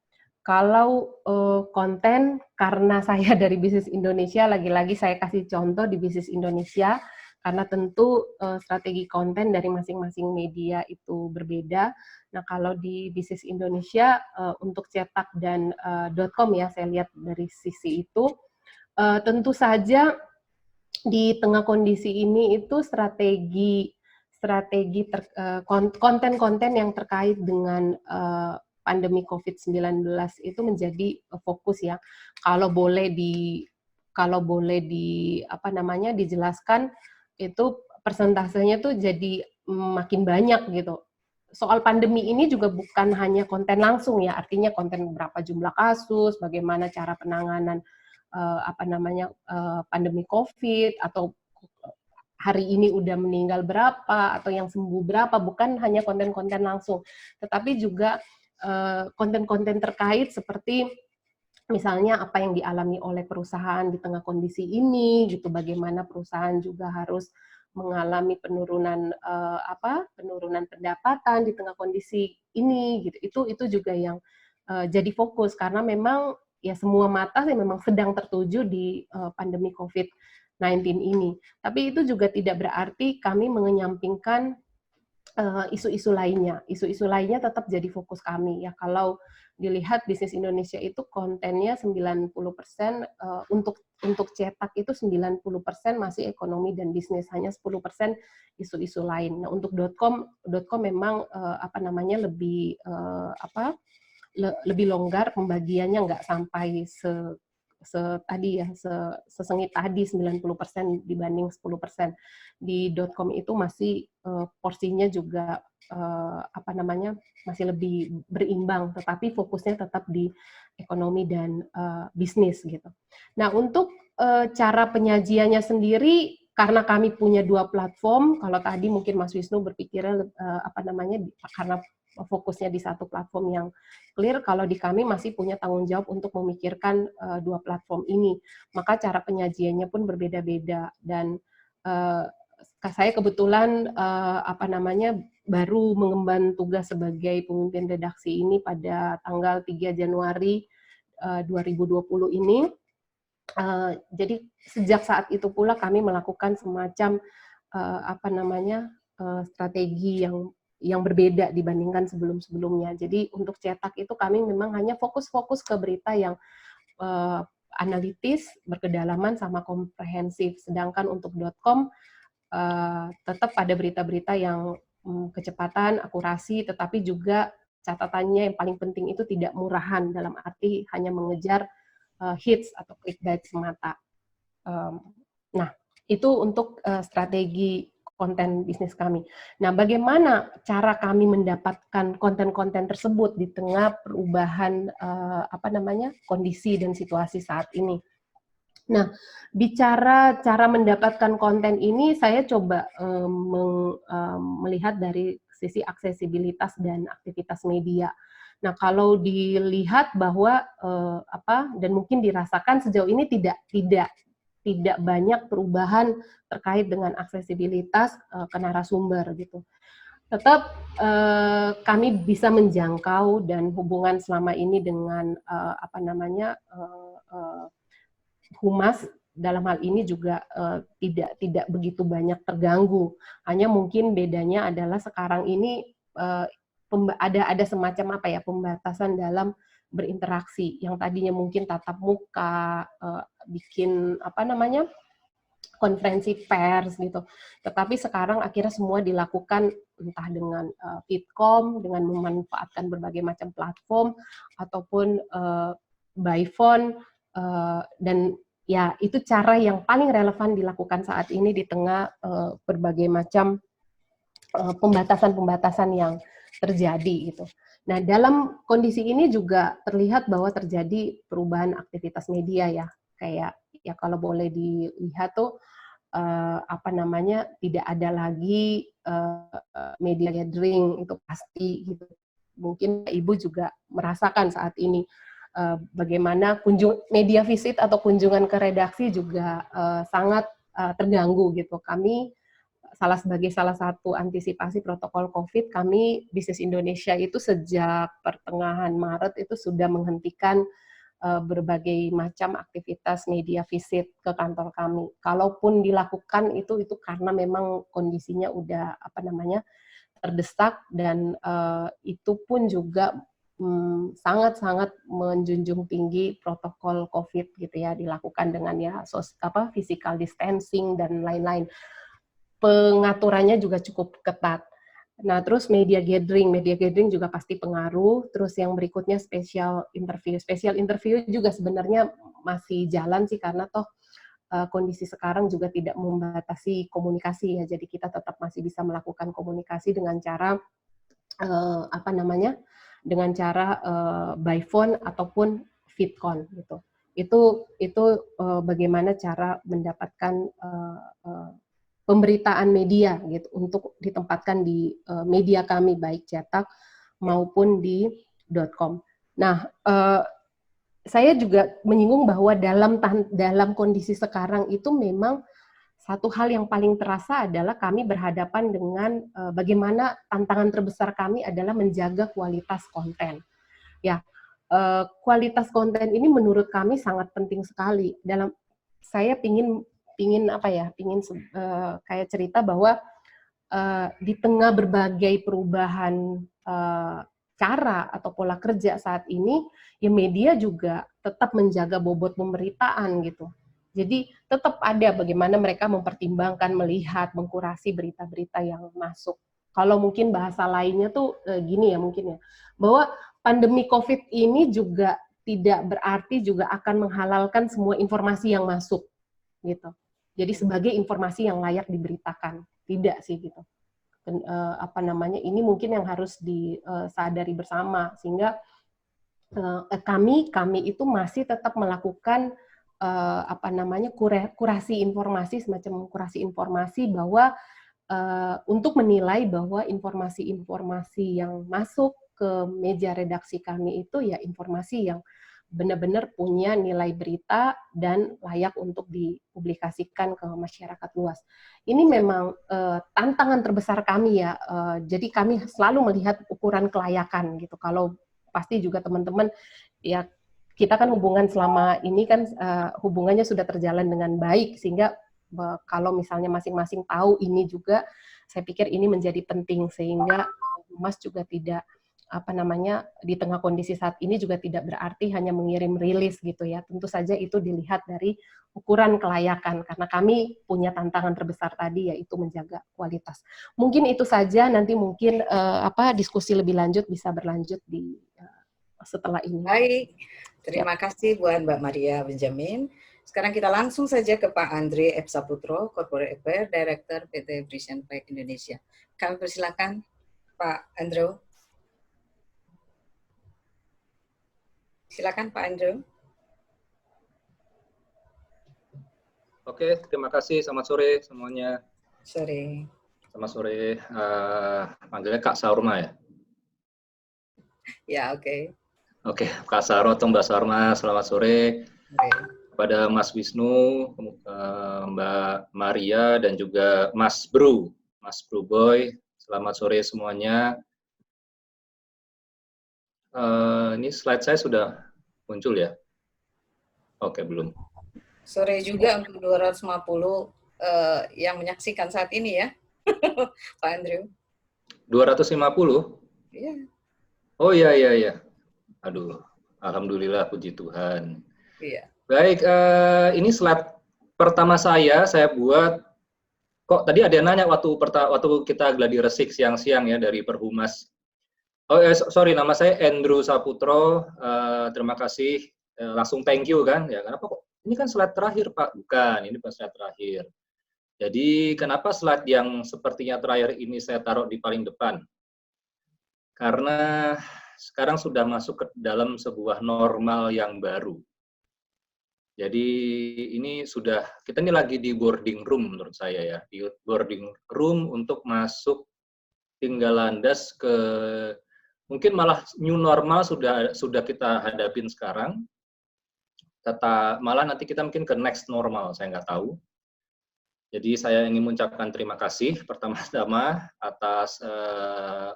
Kalau konten, karena saya dari Bisnis Indonesia, lagi-lagi saya kasih contoh di Bisnis Indonesia, karena tentu strategi konten dari masing-masing media itu berbeda. Nah, kalau di Bisnis Indonesia, untuk cetak dan .com ya, saya lihat dari sisi itu, tentu saja di tengah kondisi ini itu konten-konten yang terkait dengan pandemi COVID-19 itu menjadi fokus ya. Kalau boleh dijelaskan itu persentasenya tuh jadi makin banyak gitu. Soal pandemi ini juga bukan hanya konten langsung ya, artinya konten berapa jumlah kasus, bagaimana cara penanganan pandemi COVID, atau hari ini udah meninggal berapa, atau yang sembuh berapa, bukan hanya konten-konten langsung, tetapi juga konten-konten terkait seperti misalnya apa yang dialami oleh perusahaan di tengah kondisi ini, gitu, bagaimana perusahaan juga harus mengalami penurunan pendapatan di tengah kondisi ini, gitu. Itu juga yang jadi fokus, karena memang ya semua mata memang sedang tertuju di pandemi COVID-19 ini. Tapi itu juga tidak berarti kami mengenyampingkan isu-isu lainnya. Isu-isu lainnya tetap jadi fokus kami ya. Kalau dilihat Bisnis Indonesia itu kontennya 90% untuk cetak itu 90% masih ekonomi dan bisnis, hanya 10% isu-isu lain. Nah, untuk .com memang lebih longgar pembagiannya, nggak sampai sesengit tadi 90% dibanding 10%. Di .com itu masih porsinya juga masih lebih berimbang, tetapi fokusnya tetap di ekonomi dan bisnis gitu. Nah, untuk cara penyajiannya sendiri, karena kami punya 2 platform, kalau tadi mungkin Mas Wisnu berpikirnya karena fokusnya di satu platform yang clear. Kalau di kami masih punya tanggung jawab untuk memikirkan dua platform ini. Maka cara penyajiannya pun berbeda-beda, dan saya kebetulan baru mengemban tugas sebagai pemimpin redaksi ini pada tanggal 3 Januari 2020 ini. Jadi sejak saat itu pula kami melakukan semacam strategi yang berbeda dibandingkan sebelum-sebelumnya. Jadi untuk cetak itu kami memang hanya fokus ke berita yang analitis, berkedalaman, sama komprehensif. Sedangkan untuk .com tetap ada berita-berita yang kecepatan, akurasi, tetapi juga catatannya yang paling penting itu tidak murahan, dalam arti hanya mengejar hits atau clickbait semata. Nah, itu untuk strategi konten bisnis kami. Nah, bagaimana cara kami mendapatkan konten-konten tersebut di tengah perubahan kondisi dan situasi saat ini? Nah, bicara cara mendapatkan konten ini, saya coba melihat dari sisi aksesibilitas dan aktivitas media. Nah, kalau dilihat bahwa dan mungkin dirasakan sejauh ini tidak banyak perubahan terkait dengan aksesibilitas ke narasumber gitu. Tetap kami bisa menjangkau, dan hubungan selama ini dengan humas dalam hal ini juga tidak begitu banyak terganggu. Hanya mungkin bedanya adalah sekarang ini ada semacam pembatasan dalam berinteraksi, yang tadinya mungkin tatap muka, bikin konferensi pers gitu. Tetapi sekarang akhirnya semua dilakukan entah dengan Fitcom, dengan memanfaatkan berbagai macam platform, ataupun by phone, dan ya itu cara yang paling relevan dilakukan saat ini di tengah berbagai macam pembatasan-pembatasan yang terjadi gitu. Nah, dalam kondisi ini juga terlihat bahwa terjadi perubahan aktivitas media ya. Kayak ya kalau boleh dilihat tuh tidak ada lagi media gathering, itu pasti gitu. Mungkin Ibu juga merasakan saat ini bagaimana media visit atau kunjungan ke redaksi juga sangat terganggu gitu. Kami sebagai salah satu antisipasi protokol COVID, kami Bisnis Indonesia itu sejak pertengahan Maret itu sudah menghentikan berbagai macam aktivitas media visit ke kantor kami. Kalaupun dilakukan itu karena memang kondisinya udah terdesak, dan itu pun juga sangat-sangat menjunjung tinggi protokol COVID gitu ya, dilakukan dengan physical distancing dan lain-lain. Pengaturannya juga cukup ketat. Nah, terus media gathering juga pasti pengaruh. Terus yang berikutnya special interview juga sebenarnya masih jalan sih, karena toh kondisi sekarang juga tidak membatasi komunikasi ya. Jadi kita tetap masih bisa melakukan komunikasi dengan cara dengan cara by phone ataupun Fitcon gitu. Itu bagaimana cara mendapatkan pemberitaan media gitu untuk ditempatkan di media kami, baik cetak maupun di .com. Nah, saya juga menyinggung bahwa dalam kondisi sekarang itu memang satu hal yang paling terasa adalah kami berhadapan dengan bagaimana tantangan terbesar kami adalah menjaga kualitas konten. Ya, kualitas konten ini menurut kami sangat penting sekali. Saya pingin kayak cerita bahwa di tengah berbagai perubahan cara atau pola kerja saat ini, ya media juga tetap menjaga bobot pemberitaan gitu. Jadi tetap ada bagaimana mereka mempertimbangkan, melihat, mengkurasi berita-berita yang masuk. Kalau mungkin bahasa lainnya tuh gini ya mungkin ya, bahwa pandemi COVID ini juga tidak berarti juga akan menghalalkan semua informasi yang masuk gitu. Jadi sebagai informasi yang layak diberitakan, tidak sih gitu. Ini mungkin yang harus disadari bersama, sehingga kami itu masih tetap melakukan kurasi informasi, semacam kurasi informasi bahwa untuk menilai bahwa informasi-informasi yang masuk ke meja redaksi kami itu ya informasi yang benar-benar punya nilai berita dan layak untuk dipublikasikan ke masyarakat luas. Ini memang tantangan terbesar kami ya. Jadi kami selalu melihat ukuran kelayakan gitu. Kalau pasti juga teman-teman ya, kita kan hubungan selama ini kan hubungannya sudah terjalan dengan baik, sehingga kalau misalnya masing-masing tahu ini juga, saya pikir ini menjadi penting sehingga Mas juga tidak di tengah kondisi saat ini juga tidak berarti hanya mengirim rilis gitu ya. Tentu saja itu dilihat dari ukuran kelayakan, karena kami punya tantangan terbesar tadi, yaitu menjaga kualitas. Mungkin itu saja, nanti mungkin diskusi lebih lanjut bisa berlanjut di setelah ini. Baik, terima kasih buat Mbak Maria Benjamin. Sekarang kita langsung saja ke Pak Andre F. Saputro, Corporate Affairs Director PT Frisian Flag Indonesia. Kami persilakan Pak Andrew. Silakan Pak Andrew. Oke, terima kasih. Selamat sore semuanya. Sore. Selamat sore. Panggilnya Kak Saurma ya? Ya, oke. Oke, Kak Sauro atau Mbak Saurma, selamat sore. Kepada Mas Wisnu, Mbak Maria, dan juga Mas Bru Boy, selamat sore semuanya. Ini slide saya sudah muncul ya? Oke, belum. Sore juga untuk 250 yang menyaksikan saat ini ya, Pak Andrew. 250? Iya. Oh iya. Aduh, alhamdulillah, puji Tuhan. Iya. Baik, ini slide pertama saya buat. Kok tadi ada yang nanya waktu kita gladi resik siang-siang ya dari Perhumas. Oh sorry, nama saya Andrew Saputro. Terima kasih. Langsung thank you kan? Ya kenapa kok? Ini kan slide terakhir Pak. Bukan, ini bukan slide terakhir. Jadi kenapa slide yang sepertinya terakhir ini saya taruh di paling depan? Karena sekarang sudah masuk ke dalam sebuah normal yang baru. Jadi ini kita ini lagi di boarding room menurut saya ya, di boarding room untuk masuk tinggal landas ke, mungkin malah new normal sudah kita hadapin sekarang, malah nanti kita mungkin ke next normal, saya nggak tahu. Jadi saya ingin mengucapkan terima kasih pertama-tama atas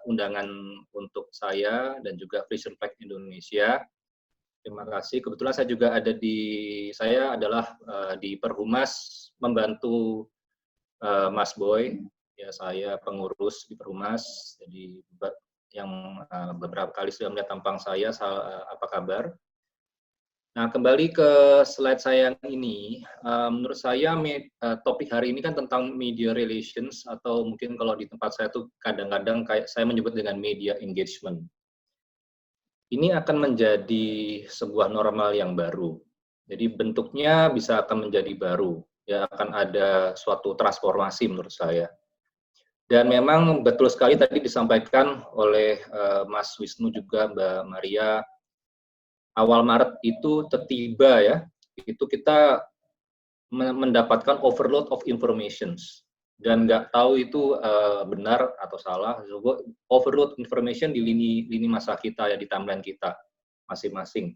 undangan untuk saya dan juga Frisian Flag Indonesia. Terima kasih. Kebetulan saya adalah di Perhumas membantu Mas Boy. Ya, saya pengurus di Perhumas. Jadi yang beberapa kali sudah melihat tampang saya, apa kabar? Nah, kembali ke slide saya yang ini, menurut saya topik hari ini kan tentang media relations, atau mungkin kalau di tempat saya tuh kadang-kadang kayak saya menyebut dengan media engagement. Ini akan menjadi sebuah normal yang baru. Jadi bentuknya bisa akan menjadi baru, ya akan ada suatu transformasi menurut saya. Dan memang betul sekali tadi disampaikan oleh Mas Wisnu juga Mbak Maria, awal Maret itu tiba ya, itu kita mendapatkan overload of informations. Dan nggak tahu itu benar atau salah, overload information di lini masa kita ya, di timeline kita masing-masing.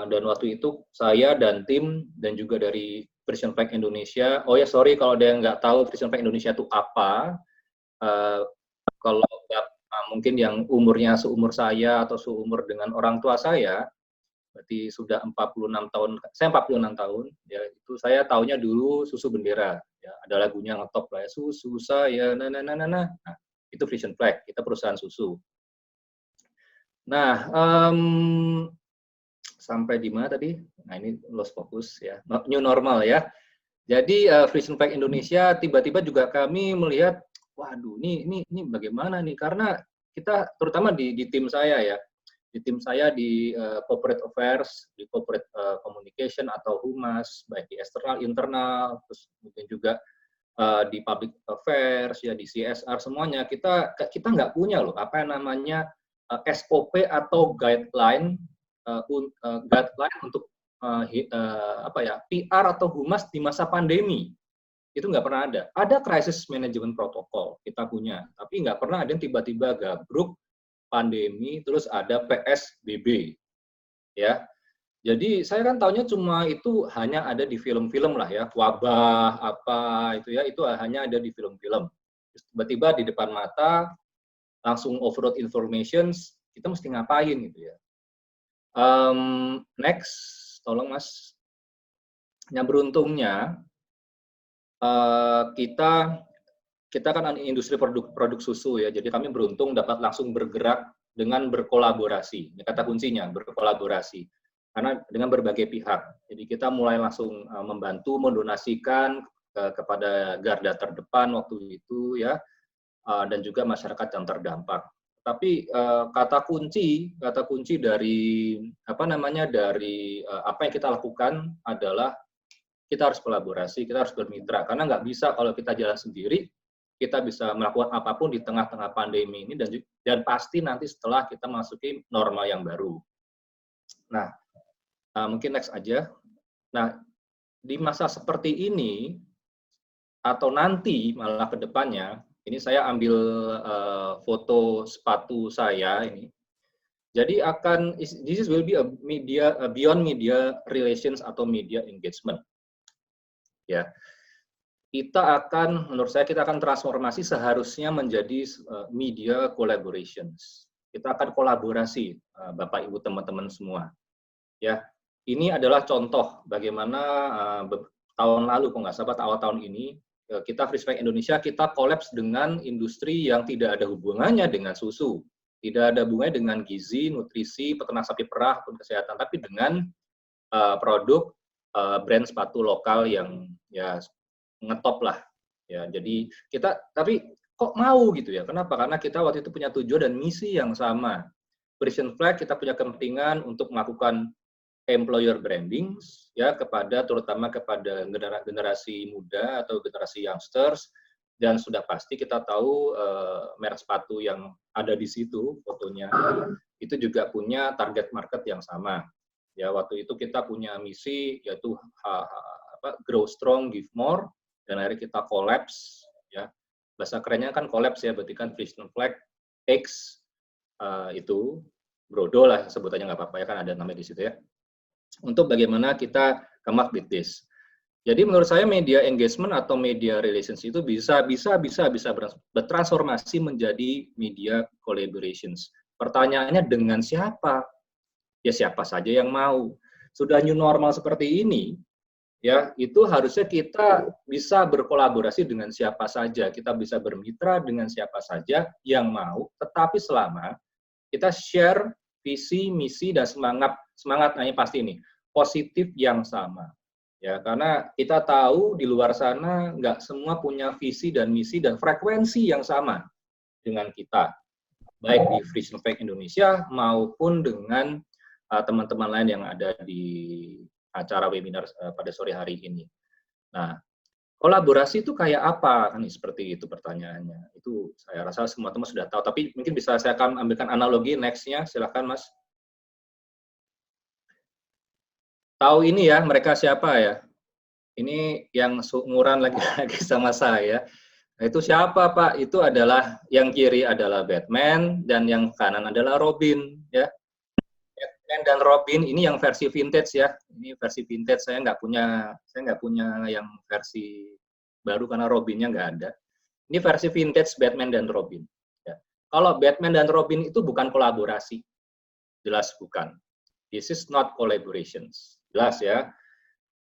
Dan waktu itu saya dan tim dan juga dari Frisian Flag Indonesia, oh ya sorry kalau ada yang nggak tahu Frisian Flag Indonesia itu apa, kalau mungkin yang umurnya seumur saya atau seumur dengan orang tua saya, berarti sudah 46 tahun, saya 46 tahun, ya itu saya taunya dulu Susu Bendera, ya ada lagunya ngetop lah ya, susu saya, nah, itu Frisian Flag, kita perusahaan susu. Nah, sampai di mana tadi? Nah ini lost focus ya, new normal ya. Jadi Frisian Flag Indonesia tiba-tiba juga kami melihat, waduh, ini bagaimana nih? Karena kita terutama di tim saya ya, di corporate affairs, di corporate communication atau humas, baik di eksternal, internal, terus mungkin juga di public affairs ya, di CSR semuanya kita nggak punya loh apa yang namanya SOP atau guideline untuk PR atau humas di masa pandemi. itu nggak pernah ada. Ada crisis management protokol kita punya, tapi nggak pernah ada yang tiba-tiba gabruk pandemi terus ada PSBB, ya. Jadi saya kan tahunya cuma itu hanya ada di film-film lah ya, wabah apa itu ya, itu hanya ada di film-film. Tiba-tiba di depan mata langsung overload information, kita mesti ngapain gitu ya. Next, tolong Mas. Yang beruntungnya kita kan industri produk susu ya, jadi kami beruntung dapat langsung bergerak dengan berkolaborasi. Ini kata kuncinya, berkolaborasi. Karena dengan berbagai pihak. Jadi kita mulai langsung membantu mendonasikan kepada garda terdepan waktu itu ya, dan juga masyarakat yang terdampak. Tapi kata kunci dari apa yang kita lakukan adalah kita harus kolaborasi, kita harus bermitra, karena nggak bisa kalau kita jalan sendiri, kita bisa melakukan apapun di tengah-tengah pandemi ini, dan pasti nanti setelah kita masuki normal yang baru. Nah, mungkin next aja. Nah, di masa seperti ini, atau nanti malah ke depannya, ini saya ambil foto sepatu saya ini. Jadi this will be a beyond media relations atau media engagement. Ya, menurut saya kita akan transformasi seharusnya menjadi media collaborations. Kita akan kolaborasi, Bapak Ibu teman-teman semua. Ya, ini adalah contoh bagaimana tahun lalu, kalau nggak salah awal tahun ini, kita Free Snack Indonesia kita kolaps dengan industri yang tidak ada hubungannya dengan susu, tidak ada hubungannya dengan gizi, nutrisi, peternak sapi perah, ataupun kesehatan, tapi dengan produk brand sepatu lokal yang ya ngetop lah ya. Jadi tapi kok mau gitu ya, kenapa? Karena kita waktu itu punya tujuan dan misi yang sama. Frisian Flag kita punya kepentingan untuk melakukan employer branding ya, terutama kepada generasi muda atau generasi youngsters, dan sudah pasti kita tahu merek sepatu yang ada di situ fotonya itu juga punya target market yang sama. Ya, waktu itu kita punya misi yaitu grow strong, give more, dan akhirnya kita collapse ya. Bahasa kerennya kan collapse ya, berarti kan Frisian Flag X itu Brodo lah sebutannya, nggak apa-apa ya, kan ada namanya di situ ya. Untuk bagaimana kita come up with this. Jadi menurut saya media engagement atau media relations itu bisa bertransformasi menjadi media collaborations. Pertanyaannya dengan siapa? Ya siapa saja yang mau. Sudah new normal seperti ini, ya itu harusnya kita bisa berkolaborasi dengan siapa saja, kita bisa bermitra dengan siapa saja yang mau, tetapi selama kita share visi, misi, dan semangat ini pasti ini positif yang sama. Ya, karena kita tahu di luar sana nggak semua punya visi dan misi dan frekuensi yang sama dengan kita, baik di Frisian Flag Indonesia maupun dengan teman-teman lain yang ada di acara webinar pada sore hari ini. Nah, kolaborasi itu kayak apa? Kan seperti itu pertanyaannya. Itu saya rasa semua teman sudah tahu, tapi mungkin bisa saya akan ambilkan analogi next-nya, silakan Mas. Tahu ini ya, mereka siapa ya? Ini yang seumuran lagi sama saya. Nah, itu siapa Pak? Itu adalah, yang kiri adalah Batman dan yang kanan adalah Robin ya. Batman dan Robin ini yang versi vintage ya. Ini versi vintage, saya nggak punya yang versi baru karena Robinnya nggak ada. Ini versi vintage Batman dan Robin. Ya. Kalau Batman dan Robin itu bukan kolaborasi, jelas bukan. This is not collaborations, jelas ya.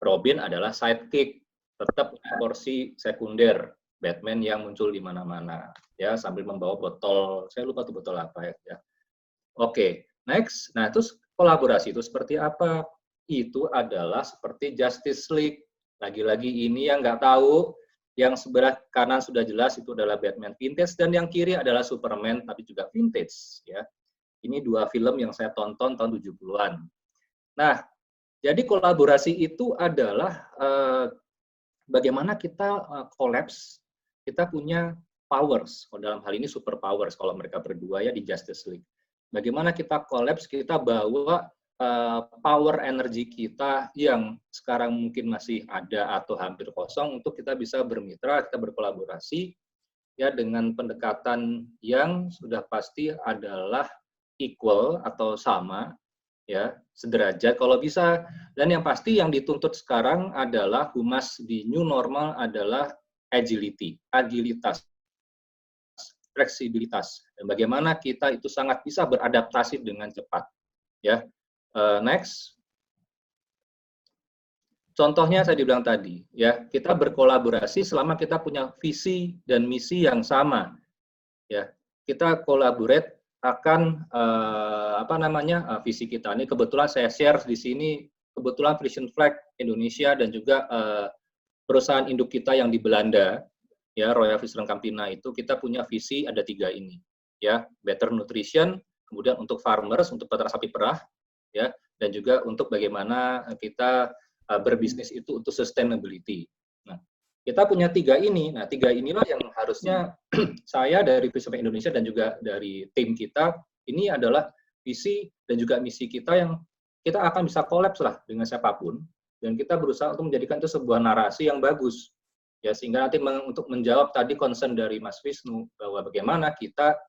Robin adalah sidekick, tetap porsi sekunder. Batman yang muncul di mana-mana, ya sambil membawa botol, saya lupa tuh botol apa ya. Oke, next. Nah, terus kolaborasi itu seperti apa? Itu adalah seperti Justice League. Lagi-lagi ini yang nggak tahu, yang sebelah kanan sudah jelas itu adalah Batman vintage, dan yang kiri adalah Superman, tapi juga vintage. Ya. Ini dua film yang saya tonton tahun 70-an. Nah, jadi kolaborasi itu adalah bagaimana kita collapse, kita punya powers, kalau dalam hal ini super powers, kalau mereka berdua ya di Justice League. Bagaimana kita collapse, kita bawa power energi kita yang sekarang mungkin masih ada atau hampir kosong untuk kita bisa bermitra, kita berkolaborasi ya dengan pendekatan yang sudah pasti adalah equal atau sama ya, sederajat kalau bisa. Dan yang pasti yang dituntut sekarang adalah humas di new normal adalah agility, agilitas, fleksibilitas, dan bagaimana kita itu sangat bisa beradaptasi dengan cepat ya. Next. Contohnya saya dibilang tadi, ya kita berkolaborasi selama kita punya visi dan misi yang sama, ya kita collaborate akan visi kita. Ini kebetulan saya share di sini kebetulan Frisian Flag Indonesia dan juga perusahaan induk kita yang di Belanda, ya Royal Friesland Campina itu kita punya visi ada 3 ini, ya better nutrition, kemudian untuk farmers, untuk peternak sapi perah, ya dan juga untuk bagaimana kita berbisnis itu untuk sustainability. Nah, kita punya 3 ini. Nah, 3 inilah yang harusnya saya dari Frisian Flag Indonesia dan juga dari tim kita, ini adalah visi dan juga misi kita yang kita akan bisa kolaps lah dengan siapapun, dan kita berusaha untuk menjadikan itu sebuah narasi yang bagus. Ya, sehingga nanti untuk menjawab tadi concern dari Mas Wisnu, bahwa bagaimana kita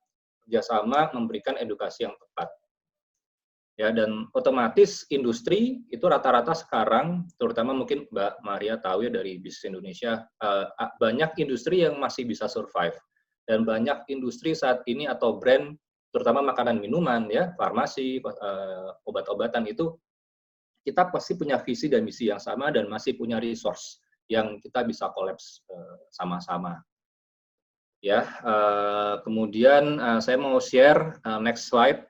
kerjasama memberikan edukasi yang tepat. Ya, dan otomatis industri itu rata-rata sekarang, terutama mungkin Mbak Maria tahu ya dari bisnis Indonesia, banyak industri yang masih bisa survive. Dan banyak industri saat ini atau brand, terutama makanan minuman, ya, farmasi, obat-obatan itu, kita pasti punya visi dan misi yang sama dan masih punya resource yang kita bisa kolaps sama-sama. Ya, kemudian saya mau share next slide.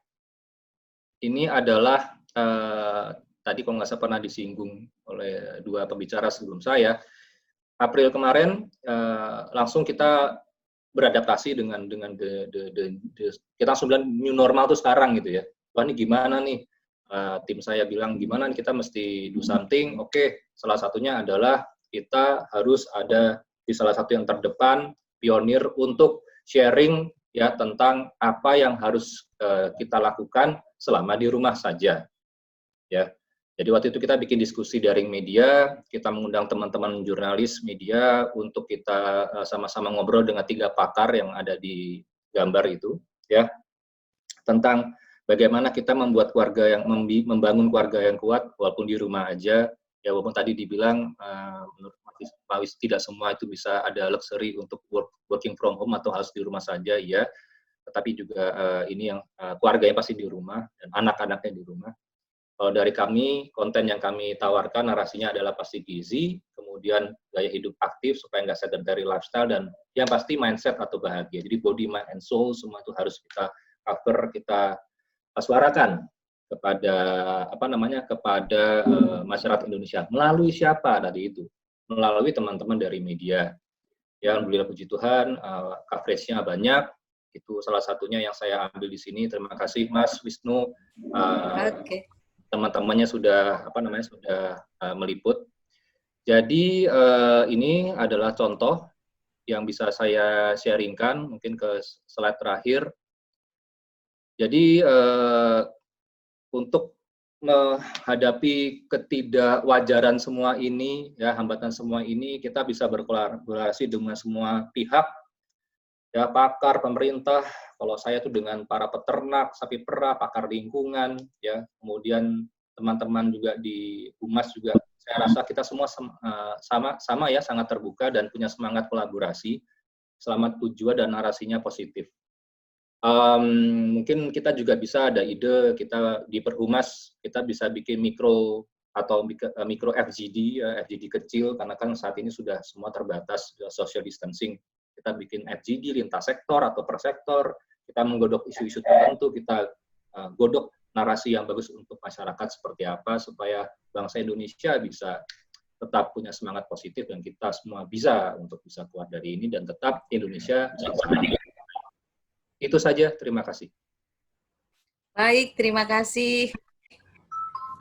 Ini adalah tadi kalau nggak salah pernah disinggung oleh 2 pembicara sebelum saya. April kemarin langsung kita beradaptasi dengan kita langsung bilang new normal tuh sekarang gitu ya. Wah ini gimana nih? Tim saya bilang gimana nih kita mesti do something. Oke, salah satunya adalah kita harus ada di salah satu yang terdepan, pionir untuk sharing ya tentang apa yang harus kita lakukan selama di rumah saja, ya. Jadi waktu itu kita bikin diskusi daring media, kita mengundang teman-teman jurnalis media untuk kita sama-sama ngobrol dengan 3 pakar yang ada di gambar itu, ya, tentang bagaimana kita membuat keluarga yang membangun keluarga yang kuat walaupun di rumah aja, ya walaupun tadi dibilang menurut Pak Wis tidak semua itu bisa ada luxury untuk working from home atau harus di rumah saja, ya. Tetapi juga ini yang keluarganya pasti di rumah dan anak-anaknya di rumah. Kalau dari kami, konten yang kami tawarkan narasinya adalah pasti gizi, kemudian gaya hidup aktif supaya nggak sedentary lifestyle, dan yang pasti mindset atau bahagia. Jadi body, mind, and soul semua itu harus kita cover, kita suarakan kepada kepada masyarakat Indonesia. Melalui siapa tadi itu? Melalui teman-teman dari media. Ya, alhamdulillah puji Tuhan, coverage-nya banyak. Itu salah satunya yang saya ambil di sini. Terima kasih Mas Wisnu. Teman-temannya sudah sudah meliput. Jadi ini adalah contoh yang bisa saya sharingkan, mungkin ke slide terakhir. Jadi untuk menghadapi ketidakwajaran semua ini, ya hambatan semua ini, kita bisa berkolaborasi dengan semua pihak, ya pakar, pemerintah, kalau saya itu dengan para peternak, sapi perah, pakar lingkungan, ya kemudian teman-teman juga di humas juga, saya rasa kita semua sama ya, sangat terbuka dan punya semangat kolaborasi, selama tujuan dan narasinya positif. Mungkin kita juga bisa ada ide, kita di Perhumas, kita bisa bikin mikro atau mikro FGD, FGD kecil, karena kan saat ini sudah semua terbatas, social distancing. Kita bikin FGD lintas sektor atau per sektor, kita menggodok isu-isu tertentu, kita godok narasi yang bagus untuk masyarakat seperti apa, supaya bangsa Indonesia bisa tetap punya semangat positif dan kita semua bisa untuk bisa keluar dari ini dan tetap Indonesia bersama. Itu saja, terima kasih. Baik, terima kasih.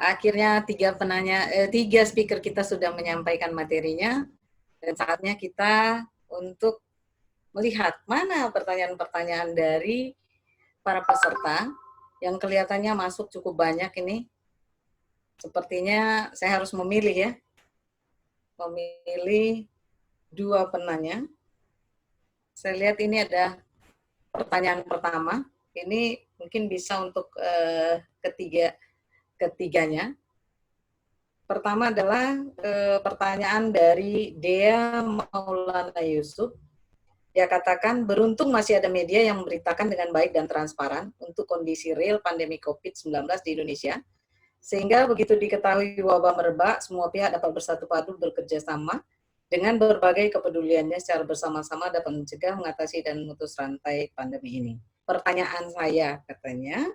Akhirnya 3 speaker kita sudah menyampaikan materinya, dan saatnya kita untuk melihat mana pertanyaan-pertanyaan dari para peserta yang kelihatannya masuk cukup banyak ini. Sepertinya saya harus memilih ya. Memilih 2 penanya. Saya lihat ini ada pertanyaan pertama. Ini mungkin bisa untuk ketiganya. Pertama adalah pertanyaan dari Dea Maulana Yusuf. Dia katakan, beruntung masih ada media yang memberitakan dengan baik dan transparan untuk kondisi real pandemi COVID-19 di Indonesia. Sehingga begitu diketahui wabah merebak, semua pihak dapat bersatu padu bekerja sama dengan berbagai kepeduliannya secara bersama-sama dapat mencegah, mengatasi, dan memutus rantai pandemi ini. Pertanyaan saya katanya,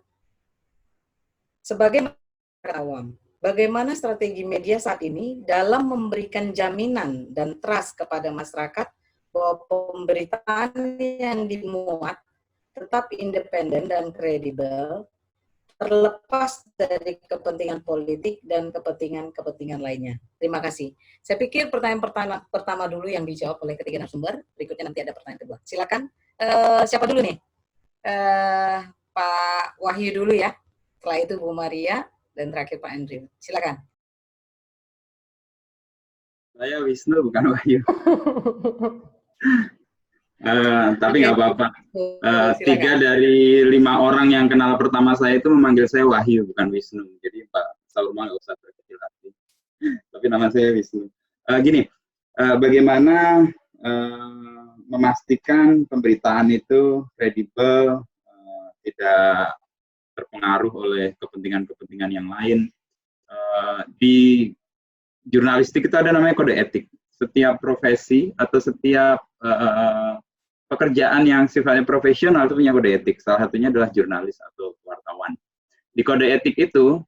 sebagai masyarakat awam, bagaimana strategi media saat ini dalam memberikan jaminan dan trust kepada masyarakat bahwa pemberitaan yang dimuat tetap independen dan kredibel, terlepas dari kepentingan politik dan kepentingan lainnya. Terima kasih. Saya pikir pertanyaan pertama dulu yang dijawab oleh ketiga narasumber, berikutnya nanti ada pertanyaan kedua. Silakan, siapa dulu nih? Pak Wahyu dulu ya, setelah itu Bu Maria, dan terakhir Pak Andrew. Silakan. Saya Wisnu, bukan Wahyu. Tapi nggak apa-apa. 3 dari 5 orang yang kenal pertama saya itu memanggil saya Wahyu, bukan Wisnu. Jadi Pak Salma nggak usah berkecil hati. Tapi nama saya Wisnu. Gini, bagaimana memastikan pemberitaan itu kredibel, tidak terpengaruh oleh kepentingan-kepentingan yang lain. Di jurnalistik itu ada namanya kode etik. Setiap profesi atau setiap pekerjaan yang sifatnya profesional itu punya kode etik. Salah satunya adalah jurnalis atau wartawan. Di kode etik itu,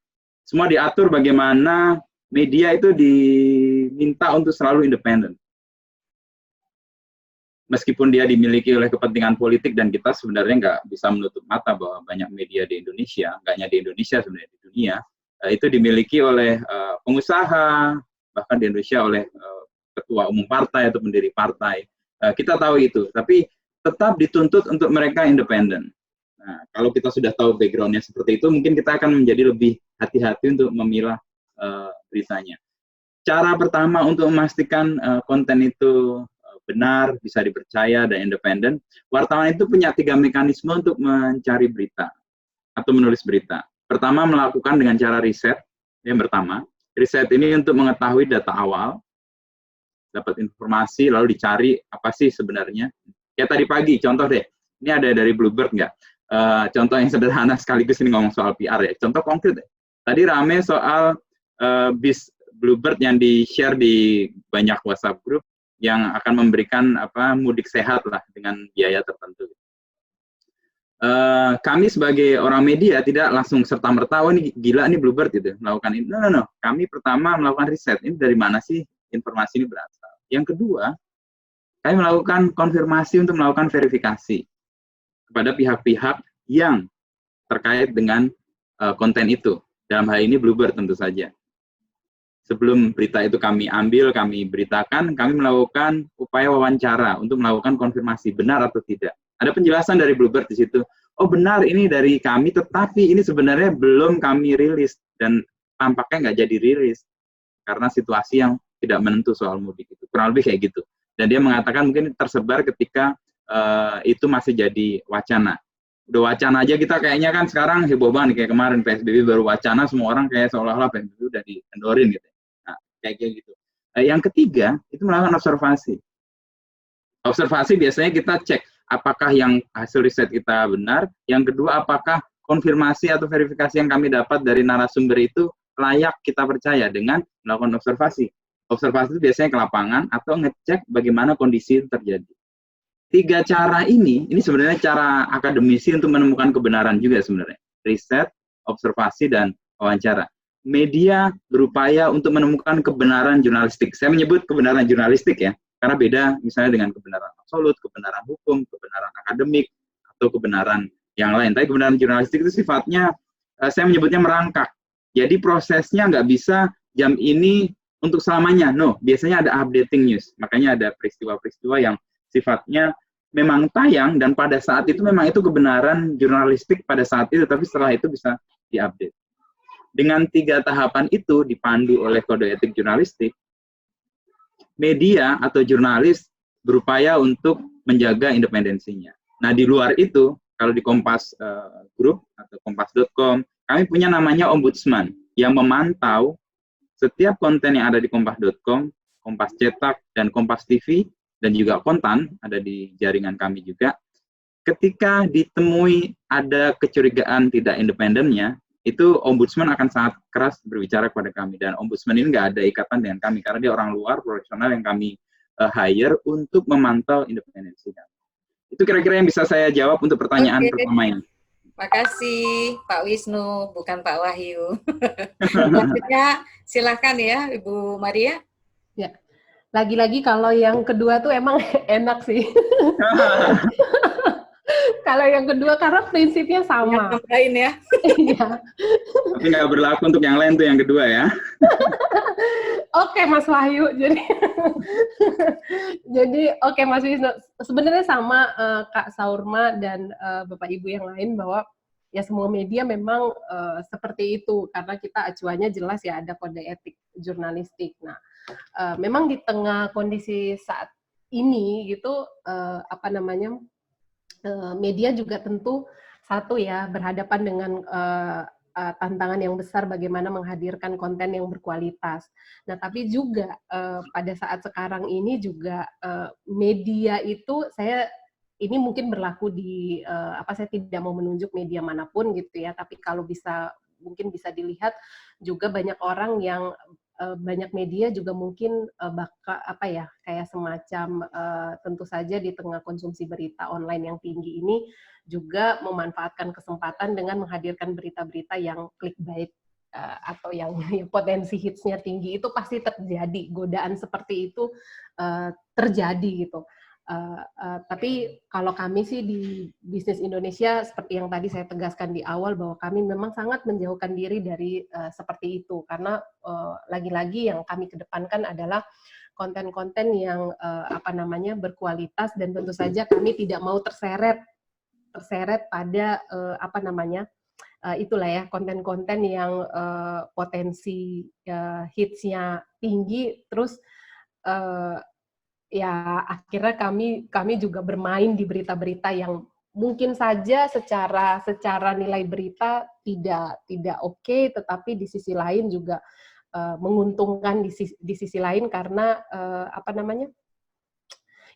semua diatur bagaimana media itu diminta untuk selalu independen. Meskipun dia dimiliki oleh kepentingan politik, dan kita sebenarnya nggak bisa menutup mata bahwa banyak media di Indonesia, nggak hanya di Indonesia sebenarnya, di dunia, itu dimiliki oleh pengusaha, bahkan di Indonesia oleh ketua umum partai atau pendiri partai. Kita tahu itu, tapi tetap dituntut untuk mereka independen. Nah, kalau kita sudah tahu background-nya seperti itu, mungkin kita akan menjadi lebih hati-hati untuk memilah beritanya. Cara pertama untuk memastikan konten itu benar, bisa dipercaya, dan independen, wartawan itu punya 3 mekanisme untuk mencari berita atau menulis berita. Pertama, melakukan dengan cara riset. Yang pertama, riset ini untuk mengetahui data awal, dapat informasi, lalu dicari apa sih sebenarnya. Kayak tadi pagi, contoh deh, ini ada dari Bluebird nggak? Contoh yang sederhana sekaligus ini ngomong soal PR ya. Contoh konkret deh. Tadi rame soal bis Bluebird yang di-share di banyak WhatsApp group yang akan memberikan mudik sehat lah dengan biaya tertentu. Kami sebagai orang media tidak langsung serta-merta, oh ini gila, ini Bluebird gitu, melakukan ini. No. Kami pertama melakukan riset, ini dari mana sih informasi ini berasal. Yang kedua, kami melakukan konfirmasi untuk melakukan verifikasi kepada pihak-pihak yang terkait dengan konten itu. Dalam hal ini Bluebird tentu saja. Sebelum berita itu kami ambil, kami beritakan, kami melakukan upaya wawancara untuk melakukan konfirmasi benar atau tidak. Ada penjelasan dari Bluebird di situ. Oh benar, ini dari kami, tetapi ini sebenarnya belum kami rilis dan tampaknya nggak jadi rilis karena situasi yang tidak menentu soal mudik itu. Kurang lebih kayak gitu. Dan dia mengatakan mungkin tersebar ketika itu masih jadi wacana. Udah wacana aja kita kayaknya kan sekarang heboh banget, kayak kemarin PSBB baru wacana, semua orang kayak seolah-olah PSBB udah diendorin gitu. Nah, kayak gitu. Yang ketiga, itu melakukan observasi. Observasi biasanya kita cek apakah yang hasil riset kita benar. Yang kedua, apakah konfirmasi atau verifikasi yang kami dapat dari narasumber itu layak kita percaya dengan melakukan observasi. Observasi itu biasanya ke lapangan atau ngecek bagaimana kondisi itu terjadi. 3 cara ini sebenarnya cara akademisi untuk menemukan kebenaran juga sebenarnya. Riset, observasi, dan wawancara. Media berupaya untuk menemukan kebenaran jurnalistik. Saya menyebut kebenaran jurnalistik ya, karena beda misalnya dengan kebenaran absolut, kebenaran hukum, kebenaran akademik, atau kebenaran yang lain. Tapi kebenaran jurnalistik itu sifatnya, saya menyebutnya merangkak. Jadi prosesnya nggak bisa jam ini untuk selamanya. No, biasanya ada updating news. Makanya ada peristiwa-peristiwa yang sifatnya memang tayang dan pada saat itu memang itu kebenaran jurnalistik pada saat itu, tapi setelah itu bisa diupdate. dengan 3 tahapan itu dipandu oleh kode etik jurnalistik, media atau jurnalis berupaya untuk menjaga independensinya. Nah, di luar itu, kalau di Kompas Group atau kompas.com, kami punya namanya Ombudsman yang memantau setiap konten yang ada di kompas.com, Kompas Cetak, dan Kompas TV, dan juga Kontan, ada di jaringan kami juga. Ketika ditemui ada kecurigaan tidak independennya, itu ombudsman akan sangat keras berbicara kepada kami, dan ombudsman ini nggak ada ikatan dengan kami karena dia orang luar profesional yang kami hire untuk memantau independensi kami. Itu kira-kira yang bisa saya jawab untuk pertanyaan pertama ini. Makasih Pak Wisnu, bukan Pak Wahyu. Selanjutnya silakan ya Ibu Maria. Ya, lagi-lagi kalau yang kedua tuh emang enak sih. Kalau yang kedua karena prinsipnya sama. Tambahin ya. Iya. Tapi nggak berlaku untuk yang lain tuh yang kedua ya. Oke Mas Wahyu, jadi oke Mas Wisnu, sebenarnya sama Kak Saurma dan Bapak Ibu yang lain bahwa ya semua media memang seperti itu karena kita acuannya jelas ya ada kode etik jurnalistik. Nah, memang di tengah kondisi saat ini gitu media juga tentu satu ya berhadapan dengan tantangan yang besar bagaimana menghadirkan konten yang berkualitas. Nah, tapi juga pada saat sekarang ini juga media itu ini mungkin berlaku di saya tidak mau menunjuk media manapun gitu ya, tapi kalau mungkin bisa dilihat juga banyak orang yang banyak media juga mungkin kayak semacam tentu saja di tengah konsumsi berita online yang tinggi ini juga memanfaatkan kesempatan dengan menghadirkan berita-berita yang clickbait atau yang potensi hitsnya tinggi. Itu pasti terjadi, godaan seperti itu terjadi gitu. Tapi kalau kami sih di Bisnis Indonesia seperti yang tadi saya tegaskan di awal bahwa kami memang sangat menjauhkan diri dari seperti itu karena lagi-lagi yang kami kedepankan adalah konten-konten yang berkualitas dan tentu saja kami tidak mau terseret pada itulah ya konten-konten yang potensi hitsnya tinggi terus ya akhirnya kami juga bermain di berita-berita yang mungkin saja secara nilai berita tidak oke, tetapi di sisi lain juga menguntungkan di sisi lain karena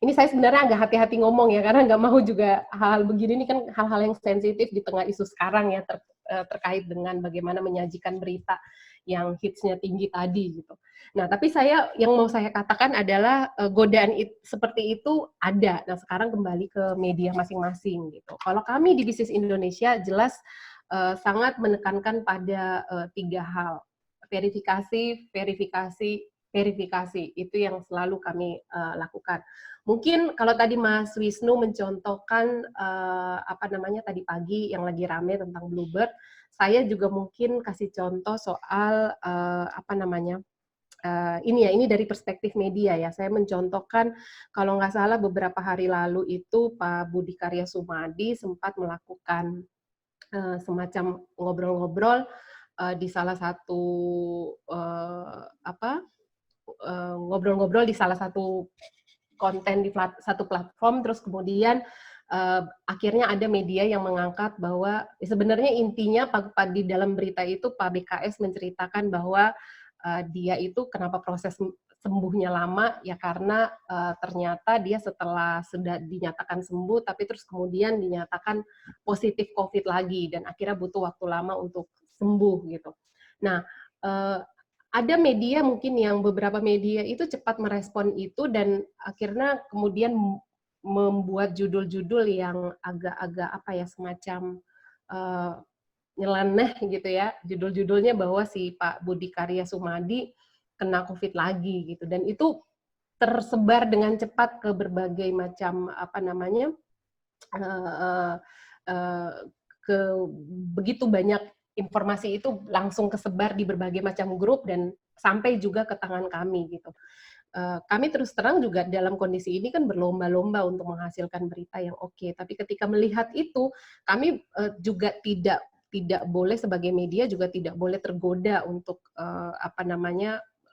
ini saya sebenarnya agak hati-hati ngomong ya karena nggak mau juga hal-hal begini ini kan hal-hal yang sensitif di tengah isu sekarang ya terkait dengan bagaimana menyajikan berita yang hitsnya tinggi tadi gitu. Nah, tapi yang mau saya katakan adalah godaan seperti itu ada. Nah, sekarang kembali ke media masing-masing gitu. Kalau kami di Bisnis Indonesia jelas sangat menekankan pada 3 hal. Verifikasi itu yang selalu kami lakukan. Mungkin kalau tadi Mas Wisnu mencontohkan tadi pagi yang lagi rame tentang Bluebird, saya juga mungkin kasih contoh soal ini dari perspektif media ya. Saya mencontohkan kalau nggak salah beberapa hari lalu itu Pak Budi Karya Sumadi sempat melakukan semacam ngobrol-ngobrol di salah satu ngobrol-ngobrol di salah satu konten di satu platform, terus kemudian akhirnya ada media yang mengangkat bahwa sebenarnya intinya di dalam berita itu Pak BKS menceritakan bahwa dia itu kenapa proses sembuhnya lama ya karena ternyata dia setelah sudah dinyatakan sembuh tapi terus kemudian dinyatakan positif COVID lagi dan akhirnya butuh waktu lama untuk sembuh gitu. Nah, ada media mungkin yang beberapa media itu cepat merespon itu dan akhirnya kemudian membuat judul-judul yang agak-agak semacam nyeleneh gitu ya. Judul-judulnya bahwa si Pak Budi Karya Sumadi kena COVID lagi gitu dan itu tersebar dengan cepat ke berbagai macam ke begitu banyak informasi itu langsung kesebar di berbagai macam grup dan sampai juga ke tangan kami gitu. Kami terus terang juga dalam kondisi ini kan berlomba-lomba untuk menghasilkan berita yang oke. Tapi ketika melihat itu, kami juga tidak tidak boleh sebagai media juga tidak boleh tergoda untuk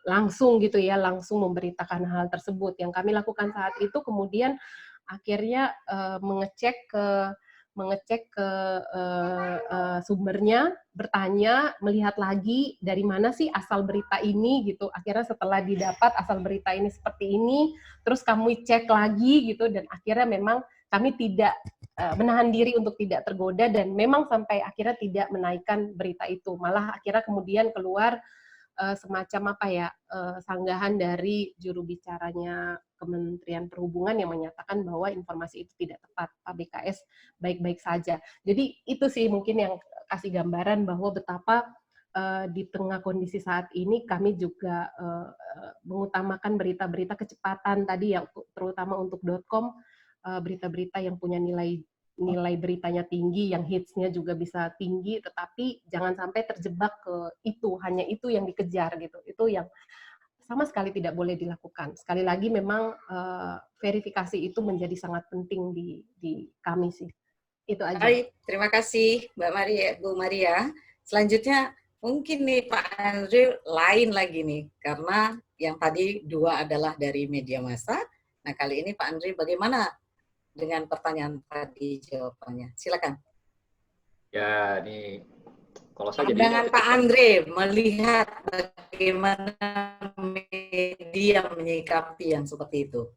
langsung gitu ya, langsung memberitakan hal tersebut. Yang kami lakukan saat itu kemudian akhirnya mengecek ke sumbernya, bertanya, melihat lagi dari mana sih asal berita ini gitu. Akhirnya setelah didapat asal berita ini seperti ini, terus kami cek lagi gitu, dan akhirnya memang kami tidak menahan diri untuk tidak tergoda, dan memang sampai akhirnya tidak menaikkan berita itu. Malah akhirnya kemudian keluar semacam sanggahan dari juru bicaranya Kementerian Perhubungan yang menyatakan bahwa informasi itu tidak tepat, Pak BKS baik-baik saja. Jadi itu sih mungkin yang kasih gambaran bahwa betapa di tengah kondisi saat ini kami juga mengutamakan berita-berita kecepatan tadi ya, terutama untuk .com, berita-berita yang punya nilai beritanya tinggi, yang hitsnya juga bisa tinggi, tetapi jangan sampai terjebak ke itu, hanya itu yang dikejar gitu. Itu yang sama sekali tidak boleh dilakukan. Sekali lagi memang verifikasi itu menjadi sangat penting di kami sih. Itu aja. Baik, terima kasih Bu Maria. Selanjutnya mungkin nih Pak Andrew lain lagi nih, karena yang tadi dua adalah dari media massa. Nah kali ini Pak Andrew bagaimana dengan pertanyaan tadi jawabannya? Silakan. Ya, ini kalau saya jadi dengan Pak Andre melihat bagaimana media menyikapi yang seperti itu.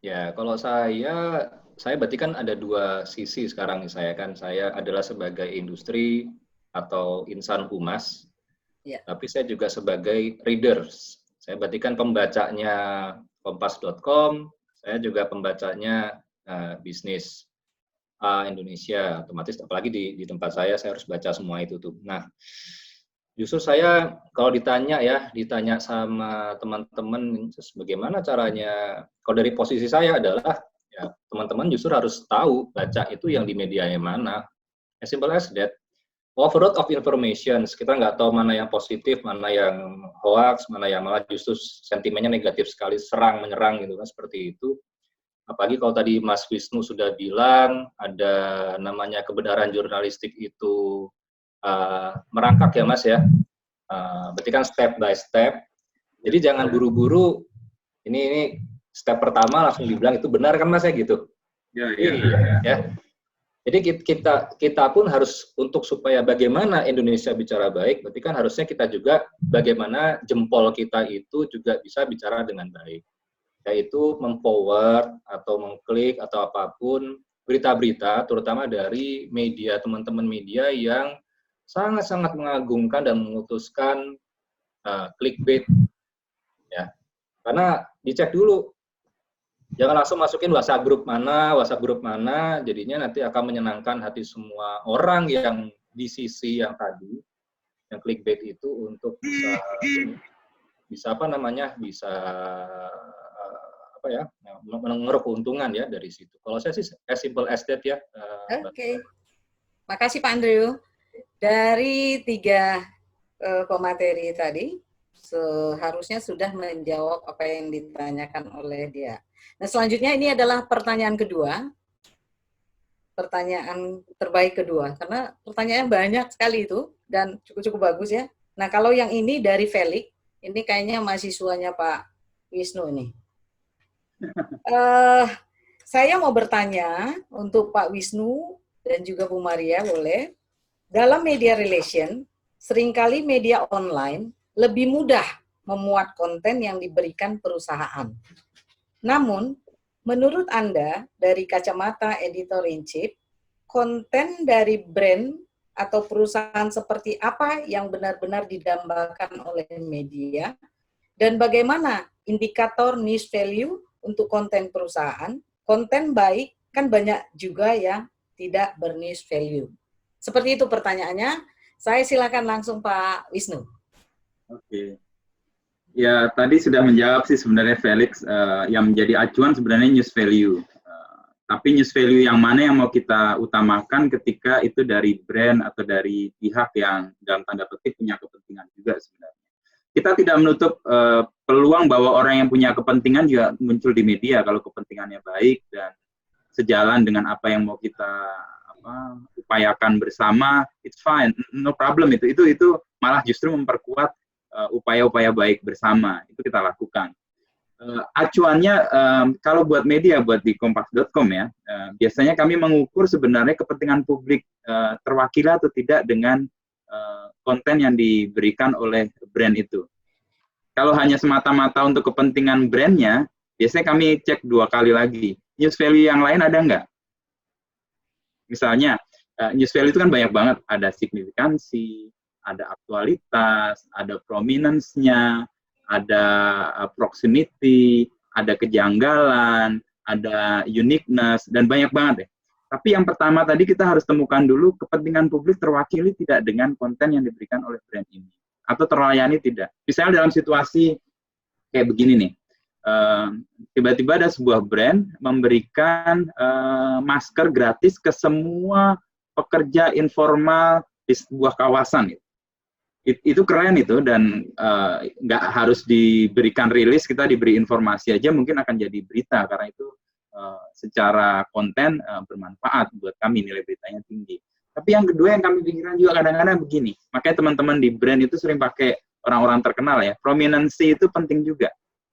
Ya, kalau saya berarti kan ada dua sisi sekarang nih saya kan. Saya adalah sebagai industri atau insan humas, ya. Tapi saya juga sebagai readers. Saya berarti kan pembacanya kompas.com, saya juga pembacanya bisnis Indonesia, otomatis apalagi di tempat saya harus baca semua itu tuh. Nah, justru saya kalau ditanya sama teman-teman bagaimana caranya, kalau dari posisi saya adalah ya teman-teman justru harus tahu baca itu yang di media yang mana. As simple as that. Overload of information, kita nggak tahu mana yang positif, mana yang hoax, mana yang malah justru sentimennya negatif sekali, serang menyerang gitu kan, seperti itu. Apalagi kalau tadi Mas Wisnu sudah bilang ada namanya kebenaran jurnalistik itu merangkak ya Mas ya, berarti kan step by step. Jadi jangan buru-buru. Ini step pertama langsung dibilang itu benar kan Mas ya gitu. Ya. Jadi kita pun harus untuk supaya bagaimana Indonesia bicara baik, berarti kan harusnya kita juga bagaimana jempol kita itu juga bisa bicara dengan baik. Yaitu memforward atau mengklik atau apapun berita-berita, terutama dari media, teman-teman media yang sangat-sangat mengagungkan dan memutuskan clickbait. Ya. Karena dicek dulu. Jangan langsung masukin WhatsApp grup mana, jadinya nanti akan menyenangkan hati semua orang yang di sisi yang tadi, yang clickbait itu untuk bisa mengeruk keuntungan ya dari situ. Kalau saya sih as simple as that ya. Oke. Makasih Pak Andrew. Dari 3 pemateri tadi, seharusnya sudah menjawab apa yang ditanyakan oleh dia. Nah, selanjutnya ini adalah pertanyaan kedua. Pertanyaan terbaik kedua. Karena pertanyaan banyak sekali itu dan cukup bagus ya. Nah, kalau yang ini dari Felix, ini kayaknya mahasiswanya Pak Wisnu nih. Saya mau bertanya untuk Pak Wisnu dan juga Bu Maria, boleh. Dalam media relation, seringkali media online lebih mudah memuat konten yang diberikan perusahaan. Namun, menurut Anda, dari kacamata editor-in-chief, konten dari brand atau perusahaan seperti apa yang benar-benar didambakan oleh media, dan bagaimana indikator niche value untuk konten perusahaan? Konten baik kan banyak juga yang tidak berniche value. Seperti itu pertanyaannya. Saya silakan langsung Pak Wisnu. Oke. Ya, tadi sudah menjawab sih sebenarnya Felix, yang menjadi acuan sebenarnya news value. Tapi news value yang mana yang mau kita utamakan ketika itu dari brand atau dari pihak yang dalam tanda petik punya kepentingan juga sebenarnya. Kita tidak menutup peluang bahwa orang yang punya kepentingan juga muncul di media kalau kepentingannya baik dan sejalan dengan apa yang mau kita upayakan bersama, it's fine, no problem itu malah justru memperkuat upaya-upaya baik bersama itu kita lakukan. Acuannya kalau buat media, buat di kompas.com ya, biasanya kami mengukur sebenarnya kepentingan publik terwakili atau tidak dengan konten yang diberikan oleh brand itu. Kalau hanya semata-mata untuk kepentingan brandnya, biasanya kami cek 2 kali lagi. News value yang lain ada nggak? Misalnya, news value itu kan banyak banget. Ada signifikansi, ada aktualitas, ada prominence-nya, ada proximity, ada kejanggalan, ada uniqueness, dan banyak banget ya. Tapi yang pertama tadi kita harus temukan dulu kepentingan publik terwakili tidak dengan konten yang diberikan oleh brand ini. Atau terlayani tidak. Misalnya dalam situasi kayak begini nih, tiba-tiba ada sebuah brand memberikan masker gratis ke semua pekerja informal di sebuah kawasan. Itu keren itu, dan nggak harus diberikan rilis, kita diberi informasi aja mungkin akan jadi berita, karena itu secara konten bermanfaat buat kami, nilai beritanya tinggi. Tapi yang kedua yang kami pikirkan juga kadang-kadang begini, makanya teman-teman di brand itu sering pakai orang-orang terkenal ya, prominensi itu penting juga.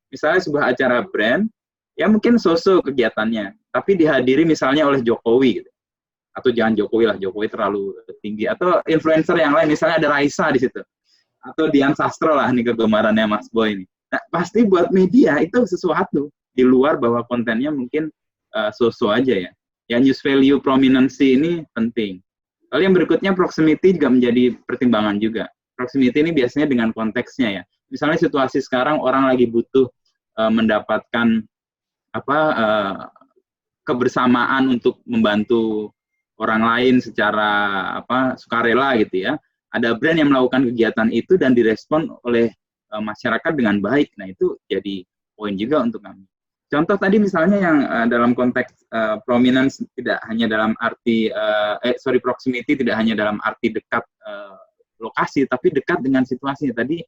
Misalnya sebuah acara brand, ya mungkin so-so kegiatannya, tapi dihadiri misalnya oleh Jokowi gitu. Atau jangan Jokowi lah, Jokowi terlalu tinggi, atau influencer yang lain, misalnya ada Raisa di situ, atau Dian Sastro lah, nih kegemarannya Mas Boy ini. Nah, pasti buat media itu sesuatu, di luar bahwa kontennya mungkin so-so aja ya. Ya, news value prominency ini penting. Lalu yang berikutnya, proximity juga menjadi pertimbangan juga. Proximity ini biasanya dengan konteksnya ya. Misalnya situasi sekarang orang lagi butuh mendapatkan kebersamaan untuk membantu orang lain secara sukarela gitu ya. Ada brand yang melakukan kegiatan itu dan direspon oleh masyarakat dengan baik. Nah, itu jadi poin juga untuk kami. Contoh tadi misalnya yang dalam konteks prominence tidak hanya dalam arti proximity tidak hanya dalam arti dekat lokasi, tapi dekat dengan situasinya. Tadi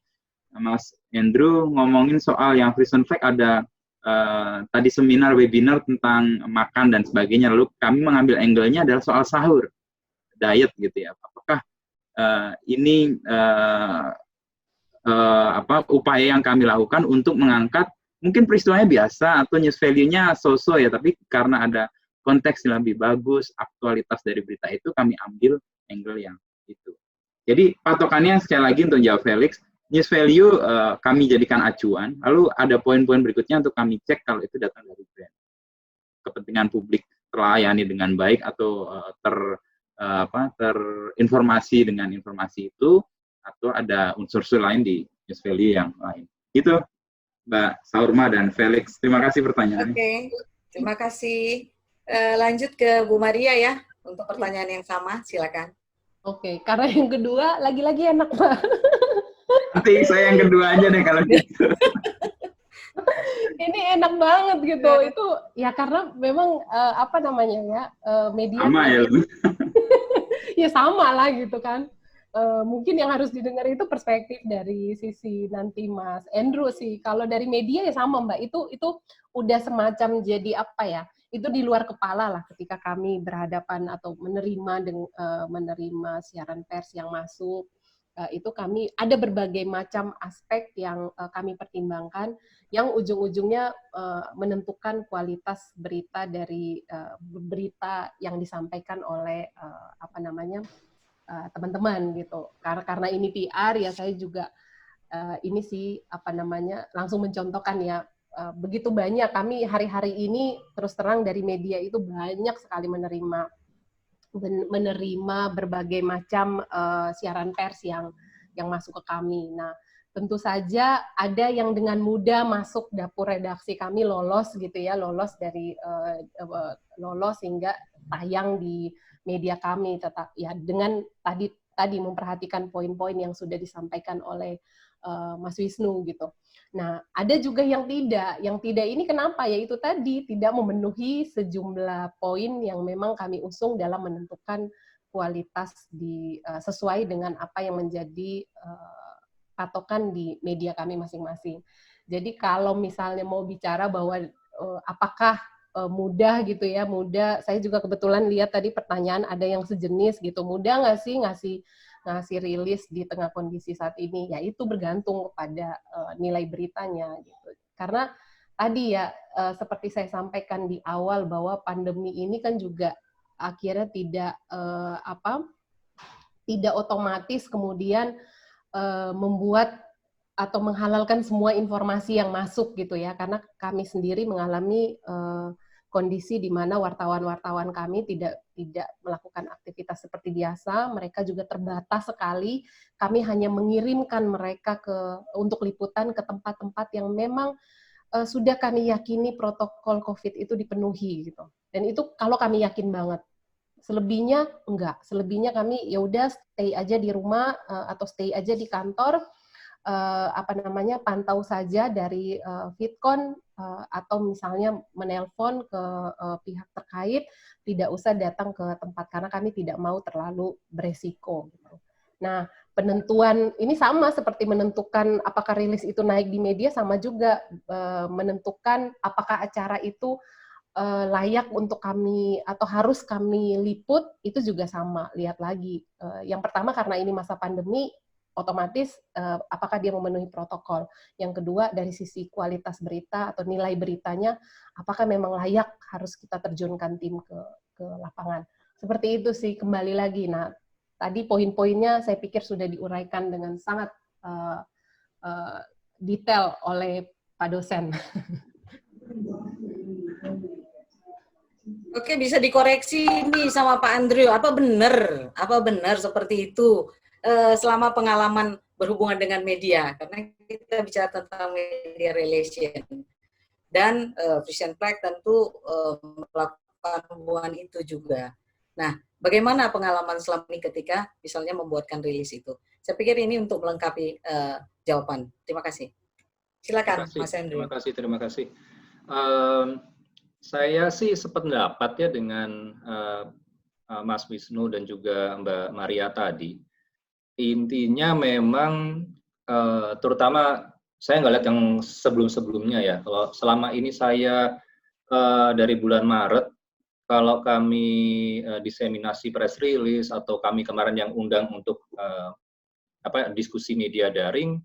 Mas Andrew ngomongin soal yang Prison Fact, ada tadi seminar webinar tentang makan dan sebagainya, lalu kami mengambil angle-nya adalah soal sahur, diet gitu ya. Apakah ini upaya yang kami lakukan untuk mengangkat mungkin peristiwanya biasa atau news value-nya so-so ya, tapi karena ada konteks yang lebih bagus, aktualitas dari berita itu, kami ambil angle yang itu. Jadi patokannya sekali lagi untuk jawab Felix, news value kami jadikan acuan, lalu ada poin-poin berikutnya untuk kami cek kalau itu datang dari brand. Kepentingan publik terlayani dengan baik atau terinformasi dengan informasi itu, atau ada unsur-unsur lain di news value yang lain. Gitu, Mbak Saurma dan Felix. Terima kasih pertanyaannya. Oke, terima kasih. Lanjut ke Bu Maria ya, untuk pertanyaan yang sama, silakan. Oke, karena yang kedua lagi-lagi enak, Pak. Nanti saya yang kedua aja deh kalau gitu. Ini enak banget gitu. Itu ya karena memang media sama ya. Ya sama lah gitu kan. Mungkin yang harus didengar itu perspektif dari sisi nanti Mas Andrew sih. Kalau dari media ya sama Mbak. Itu udah semacam jadi apa ya? Itu di luar kepala lah ketika kami berhadapan atau menerima siaran pers yang masuk. Itu kami ada berbagai macam aspek yang kami pertimbangkan, yang ujung-ujungnya menentukan kualitas berita dari berita yang disampaikan oleh teman-teman gitu. Karena ini PR ya, saya juga ini sih langsung mencontohkan ya, begitu banyak kami hari-hari ini terus terang dari media itu banyak sekali menerima berbagai macam siaran pers yang masuk ke kami. Nah, tentu saja ada yang dengan mudah masuk dapur redaksi kami, lolos hingga tayang di media kami, tetap ya dengan tadi memperhatikan poin-poin yang sudah disampaikan oleh Mas Wisnu gitu. Nah, ada juga yang tidak ini kenapa? Yaitu tadi tidak memenuhi sejumlah poin yang memang kami usung dalam menentukan kualitas sesuai dengan apa yang menjadi patokan di media kami masing-masing. Jadi kalau misalnya mau bicara bahwa apakah mudah gitu ya, mudah. Saya juga kebetulan lihat tadi pertanyaan ada yang sejenis gitu, mudah nggak sih ngasih rilis di tengah kondisi saat ini? Ya itu bergantung kepada nilai beritanya gitu. Karena tadi ya seperti saya sampaikan di awal bahwa pandemi ini kan juga akhirnya tidak otomatis kemudian membuat atau menghalalkan semua informasi yang masuk gitu ya, karena kami sendiri mengalami kondisi di mana wartawan-wartawan kami tidak melakukan aktivitas seperti biasa, mereka juga terbatas sekali. Kami hanya mengirimkan mereka untuk liputan ke tempat-tempat yang memang sudah kami yakini protokol COVID itu dipenuhi gitu. Dan itu kalau kami yakin banget. Selebihnya enggak. Selebihnya kami ya udah stay aja di rumah atau stay aja di kantor. Pantau saja dari Fitcon atau misalnya menelpon ke pihak terkait, tidak usah datang ke tempat karena kami tidak mau terlalu beresiko. Gitu. Nah, penentuan ini sama seperti menentukan apakah rilis itu naik di media, sama juga menentukan apakah acara itu layak untuk kami atau harus kami liput, itu juga sama. Lihat lagi. Yang pertama karena ini masa pandemi, otomatis apakah dia memenuhi protokol. Yang kedua dari sisi kualitas berita atau nilai beritanya, apakah memang layak harus kita terjunkan tim ke lapangan. Seperti itu sih, kembali lagi. Nah, tadi poin-poinnya saya pikir sudah diuraikan dengan sangat detail oleh Pak dosen. Oke, bisa dikoreksi nih sama Pak Andrew. Apa benar seperti itu selama pengalaman berhubungan dengan media? Karena kita bicara tentang media relation. Dan Vision Flag tentu melakukan hubungan itu juga. Nah, bagaimana pengalaman selama ini ketika misalnya membuatkan rilis itu? Saya pikir ini untuk melengkapi jawaban. Terima kasih. Silakan, Mas Andrew. Terima kasih. Saya sih sependapat ya dengan Mas Wisnu dan juga Mbak Maria tadi. Intinya memang terutama saya nggak lihat yang sebelum-sebelumnya ya. Kalau selama ini saya dari bulan Maret, kalau kami diseminasi press release atau kami kemarin yang undang untuk diskusi media daring,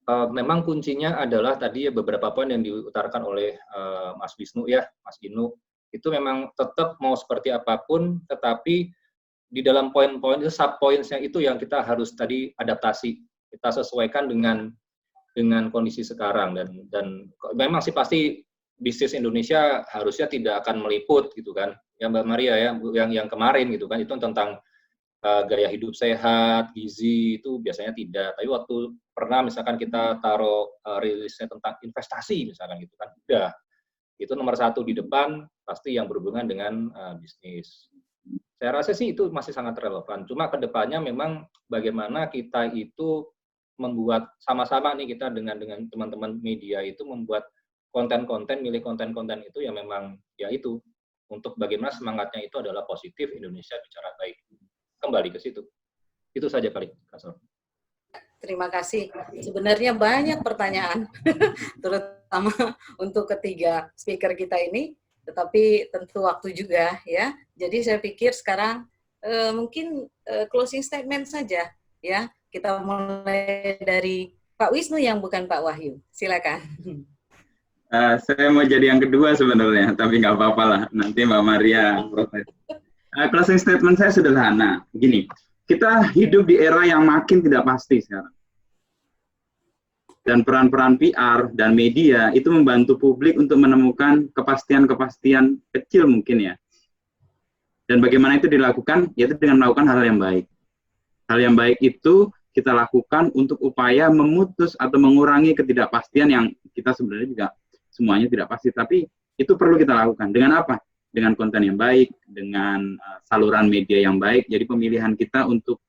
memang kuncinya adalah tadi ya beberapa poin yang diutarakan oleh Mas Wisnu ya, Mas Inu, itu memang tetap mau seperti apapun, tetapi di dalam poin-poin itu sub-points-nya itu yang kita harus tadi adaptasi, kita sesuaikan dengan kondisi sekarang dan memang sih pasti bisnis Indonesia harusnya tidak akan meliput gitu kan, ya Mbak Maria ya, yang kemarin gitu kan, itu tentang gaya hidup sehat, gizi, itu biasanya tidak. Tapi waktu pernah misalkan kita taruh rilisnya tentang investasi misalkan gitu kan, udah. Itu nomor satu di depan, pasti yang berhubungan dengan bisnis. Saya rasa sih itu masih sangat relevan. Cuma ke depannya memang bagaimana kita itu membuat sama-sama nih kita dengan teman-teman media itu membuat konten-konten, milih konten-konten itu yang memang ya itu, untuk bagaimana semangatnya itu adalah positif, Indonesia bicara baik. Kembali ke situ. Itu saja kali, Kak Sor. Terima kasih. Sebenarnya banyak pertanyaan, terutama untuk ketiga speaker kita ini, tetapi tentu waktu juga ya. Jadi saya pikir sekarang mungkin closing statement saja ya. Kita mulai dari Pak Wisnu yang bukan Pak Wahyu. Silakan. Saya mau jadi yang kedua sebenarnya, tapi nggak apa-apa lah. Nanti Mbak Maria protes. Closing statement saya sederhana. Gini, kita hidup di era yang makin tidak pasti sekarang. Dan peran-peran PR dan media itu membantu publik untuk menemukan kepastian-kepastian kecil mungkin ya. Dan bagaimana itu dilakukan? Yaitu dengan melakukan hal yang baik. Hal yang baik itu kita lakukan untuk upaya memutus atau mengurangi ketidakpastian yang kita sebenarnya juga semuanya tidak pasti. Tapi itu perlu kita lakukan. Dengan apa? Dengan konten yang baik, dengan saluran media yang baik. Jadi pemilihan kita untuk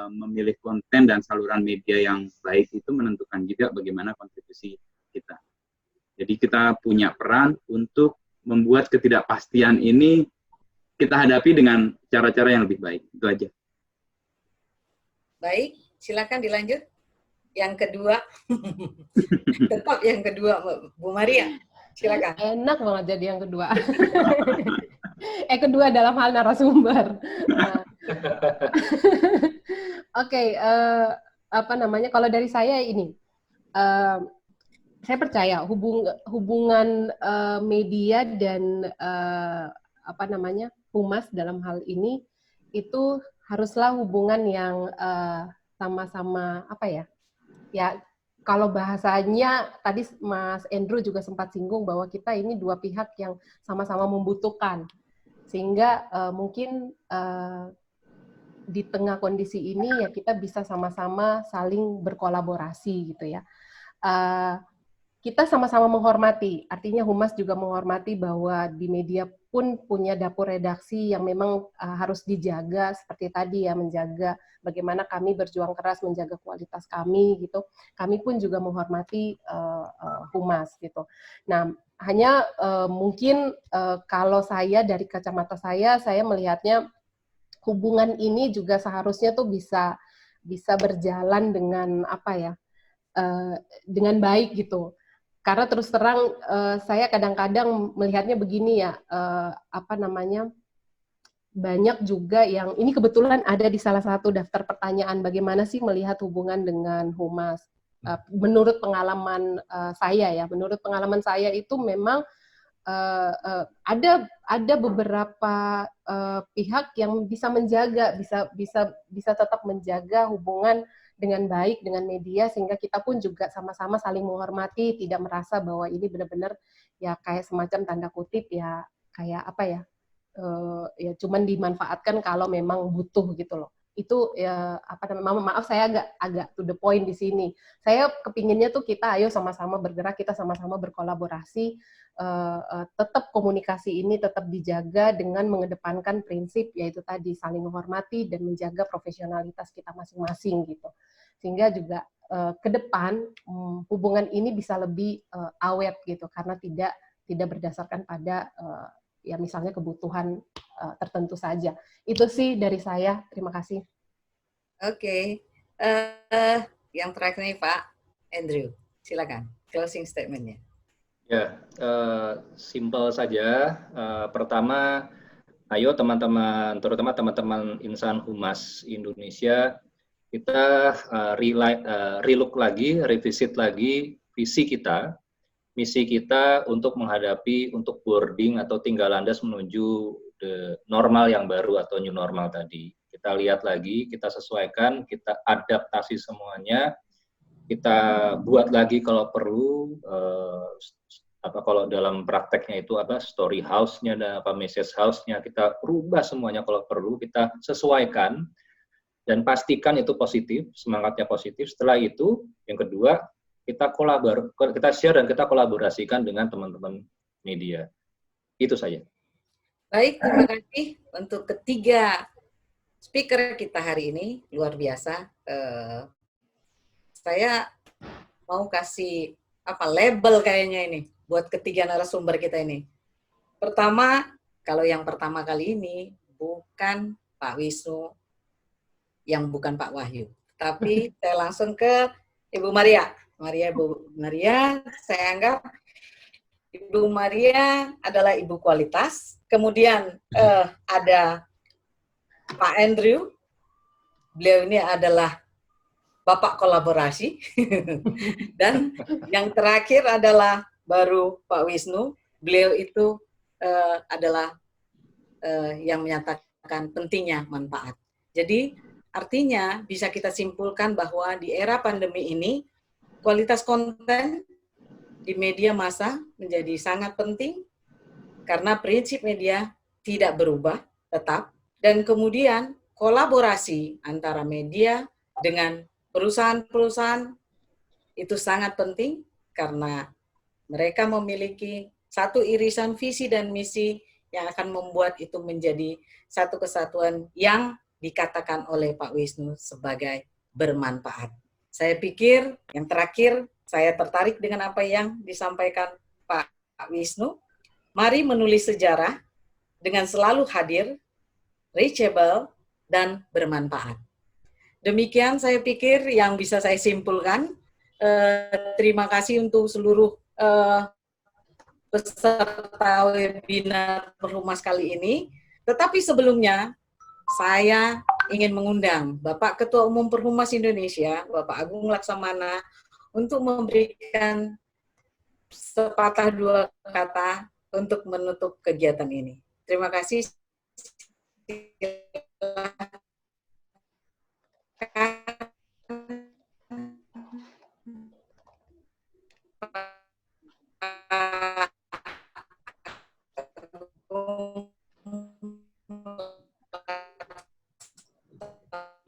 memilih konten dan saluran media yang baik itu menentukan juga bagaimana kontribusi kita. Jadi kita punya peran untuk membuat ketidakpastian ini kita hadapi dengan cara-cara yang lebih baik. Itu aja. Baik, silakan dilanjut. Yang kedua, tetap yang kedua, Bu Maria. Silakan. Enak banget jadi yang kedua. Kedua dalam hal narasumber. Oke, apa namanya? Kalau dari saya ini, saya percaya hubungan media dan apa namanya humas dalam hal ini itu haruslah hubungan yang sama-sama apa ya? Ya, kalau bahasanya tadi Mas Andrew juga sempat singgung bahwa kita ini dua pihak yang sama-sama membutuhkan, sehingga mungkin di tengah kondisi ini ya kita bisa sama-sama saling berkolaborasi gitu ya. Kita sama-sama menghormati, artinya Humas juga menghormati bahwa di media pun punya dapur redaksi yang memang harus dijaga seperti tadi ya, menjaga bagaimana kami berjuang keras menjaga kualitas kami gitu. Kami pun juga menghormati Humas gitu. Nah, hanya mungkin kalau saya dari kacamata saya melihatnya hubungan ini juga seharusnya tuh bisa berjalan dengan apa ya? Dengan baik gitu. Karena terus terang saya kadang-kadang melihatnya begini ya, apa namanya, banyak juga yang ini kebetulan ada di salah satu daftar pertanyaan bagaimana sih melihat hubungan dengan Humas. Menurut pengalaman menurut pengalaman saya itu memang ada beberapa pihak yang bisa menjaga, bisa tetap menjaga hubungan dengan baik dengan media sehingga kita pun juga sama-sama saling menghormati, tidak merasa bahwa ini benar-benar ya kayak semacam tanda kutip ya kayak apa ya ya cuman dimanfaatkan kalau memang butuh gitu loh. Itu ya apa namanya, maaf saya agak to the point di sini. Saya kepinginnya tuh kita ayo sama-sama bergerak, kita sama-sama berkolaborasi, tetap komunikasi ini tetap dijaga dengan mengedepankan prinsip yaitu tadi saling menghormati dan menjaga profesionalitas kita masing-masing gitu. Sehingga juga ke depan hubungan ini bisa lebih awet gitu karena tidak berdasarkan pada ya misalnya kebutuhan tertentu saja. Itu sih dari saya. Terima kasih. Oke. Yang terakhir nih Pak Andrew, silakan closing statement-nya. Ya, simpel saja. Pertama, ayo teman-teman, terutama teman-teman insan humas Indonesia, kita relook lagi, revisit lagi visi kita, misi kita untuk menghadapi, untuk boarding atau tinggal landas menuju the normal yang baru atau new normal tadi. Kita lihat lagi, kita sesuaikan, kita adaptasi semuanya, kita buat lagi kalau perlu, kalau dalam prakteknya itu story house-nya dan message house-nya kita rubah semuanya kalau perlu, kita sesuaikan dan pastikan itu positif, semangatnya positif. Setelah itu, yang kedua, kita share dan kita kolaborasikan dengan teman-teman media. Itu saja. Baik, terima kasih untuk ketiga speaker kita hari ini, luar biasa. Saya mau kasih label kayaknya ini buat ketiga narasumber kita ini. Pertama, kalau yang pertama kali ini bukan Pak Wisnu, yang bukan Pak Wahyu, tapi saya langsung ke Ibu Maria. Ibu Maria, saya anggap Ibu Maria adalah ibu kualitas. Kemudian ada Pak Andrew, beliau ini adalah Bapak kolaborasi. Dan yang terakhir adalah baru Pak Wisnu, beliau itu adalah yang menyatakan pentingnya manfaat. Jadi artinya bisa kita simpulkan bahwa di era pandemi ini kualitas konten di media massa menjadi sangat penting karena prinsip media tidak berubah tetap, dan kemudian kolaborasi antara media dengan perusahaan-perusahaan itu sangat penting karena mereka memiliki satu irisan visi dan misi yang akan membuat itu menjadi satu kesatuan yang dikatakan oleh Pak Wisnu sebagai bermanfaat. Saya pikir yang terakhir, saya tertarik dengan apa yang disampaikan Pak Wisnu. Mari menulis sejarah dengan selalu hadir, reachable, dan bermanfaat. Demikian saya pikir yang bisa saya simpulkan. Terima kasih untuk seluruh peserta webinar Perhumas kali ini. Tetapi sebelumnya, saya ingin mengundang Bapak Ketua Umum Perhumas Indonesia, Bapak Agung Laksamana, untuk memberikan sepatah dua kata untuk menutup kegiatan ini. Terima kasih.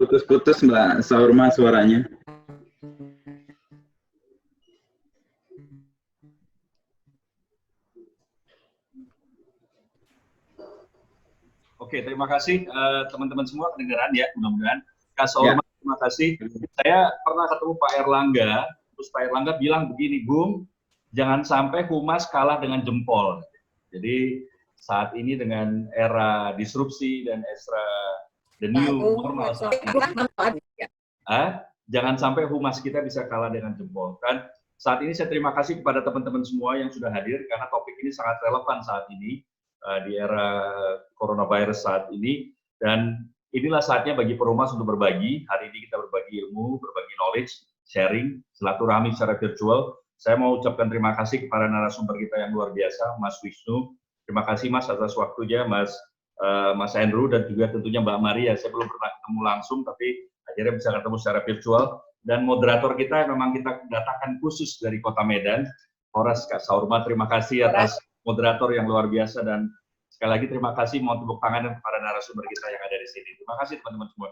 Putus-putus Mbak Saurma suaranya. Oke, terima kasih teman-teman semua kedengaran ya, mudah-mudahan. Kak Saurma, terima kasih. Saya pernah ketemu Pak Erlangga, terus Pak Erlangga bilang begini, Bung, jangan sampai humas kalah dengan jempol. Jadi saat ini dengan era disrupsi dan era the new normal saat ini, jangan sampai humas kita bisa kalah dengan jempol. Dan saat ini saya terima kasih kepada teman-teman semua yang sudah hadir karena topik ini sangat relevan saat ini di era coronavirus saat ini. Dan inilah saatnya bagi Perhumas untuk berbagi. Hari ini kita berbagi ilmu, berbagi knowledge, sharing, silaturahmi secara virtual. Saya mau ucapkan terima kasih kepada narasumber kita yang luar biasa, Mas Wisnu. Terima kasih Mas atas waktunya, Mas Andrew, dan juga tentunya Mbak Maria. Saya belum pernah ketemu langsung, tapi akhirnya bisa ketemu secara virtual. Dan moderator kita yang memang kita datangkan khusus dari Kota Medan, Horas Kak Saurma, terima kasih atas moderator yang luar biasa. Dan sekali lagi terima kasih, mohon tepuk tangan para narasumber kita yang ada di sini. Terima kasih teman-teman semua.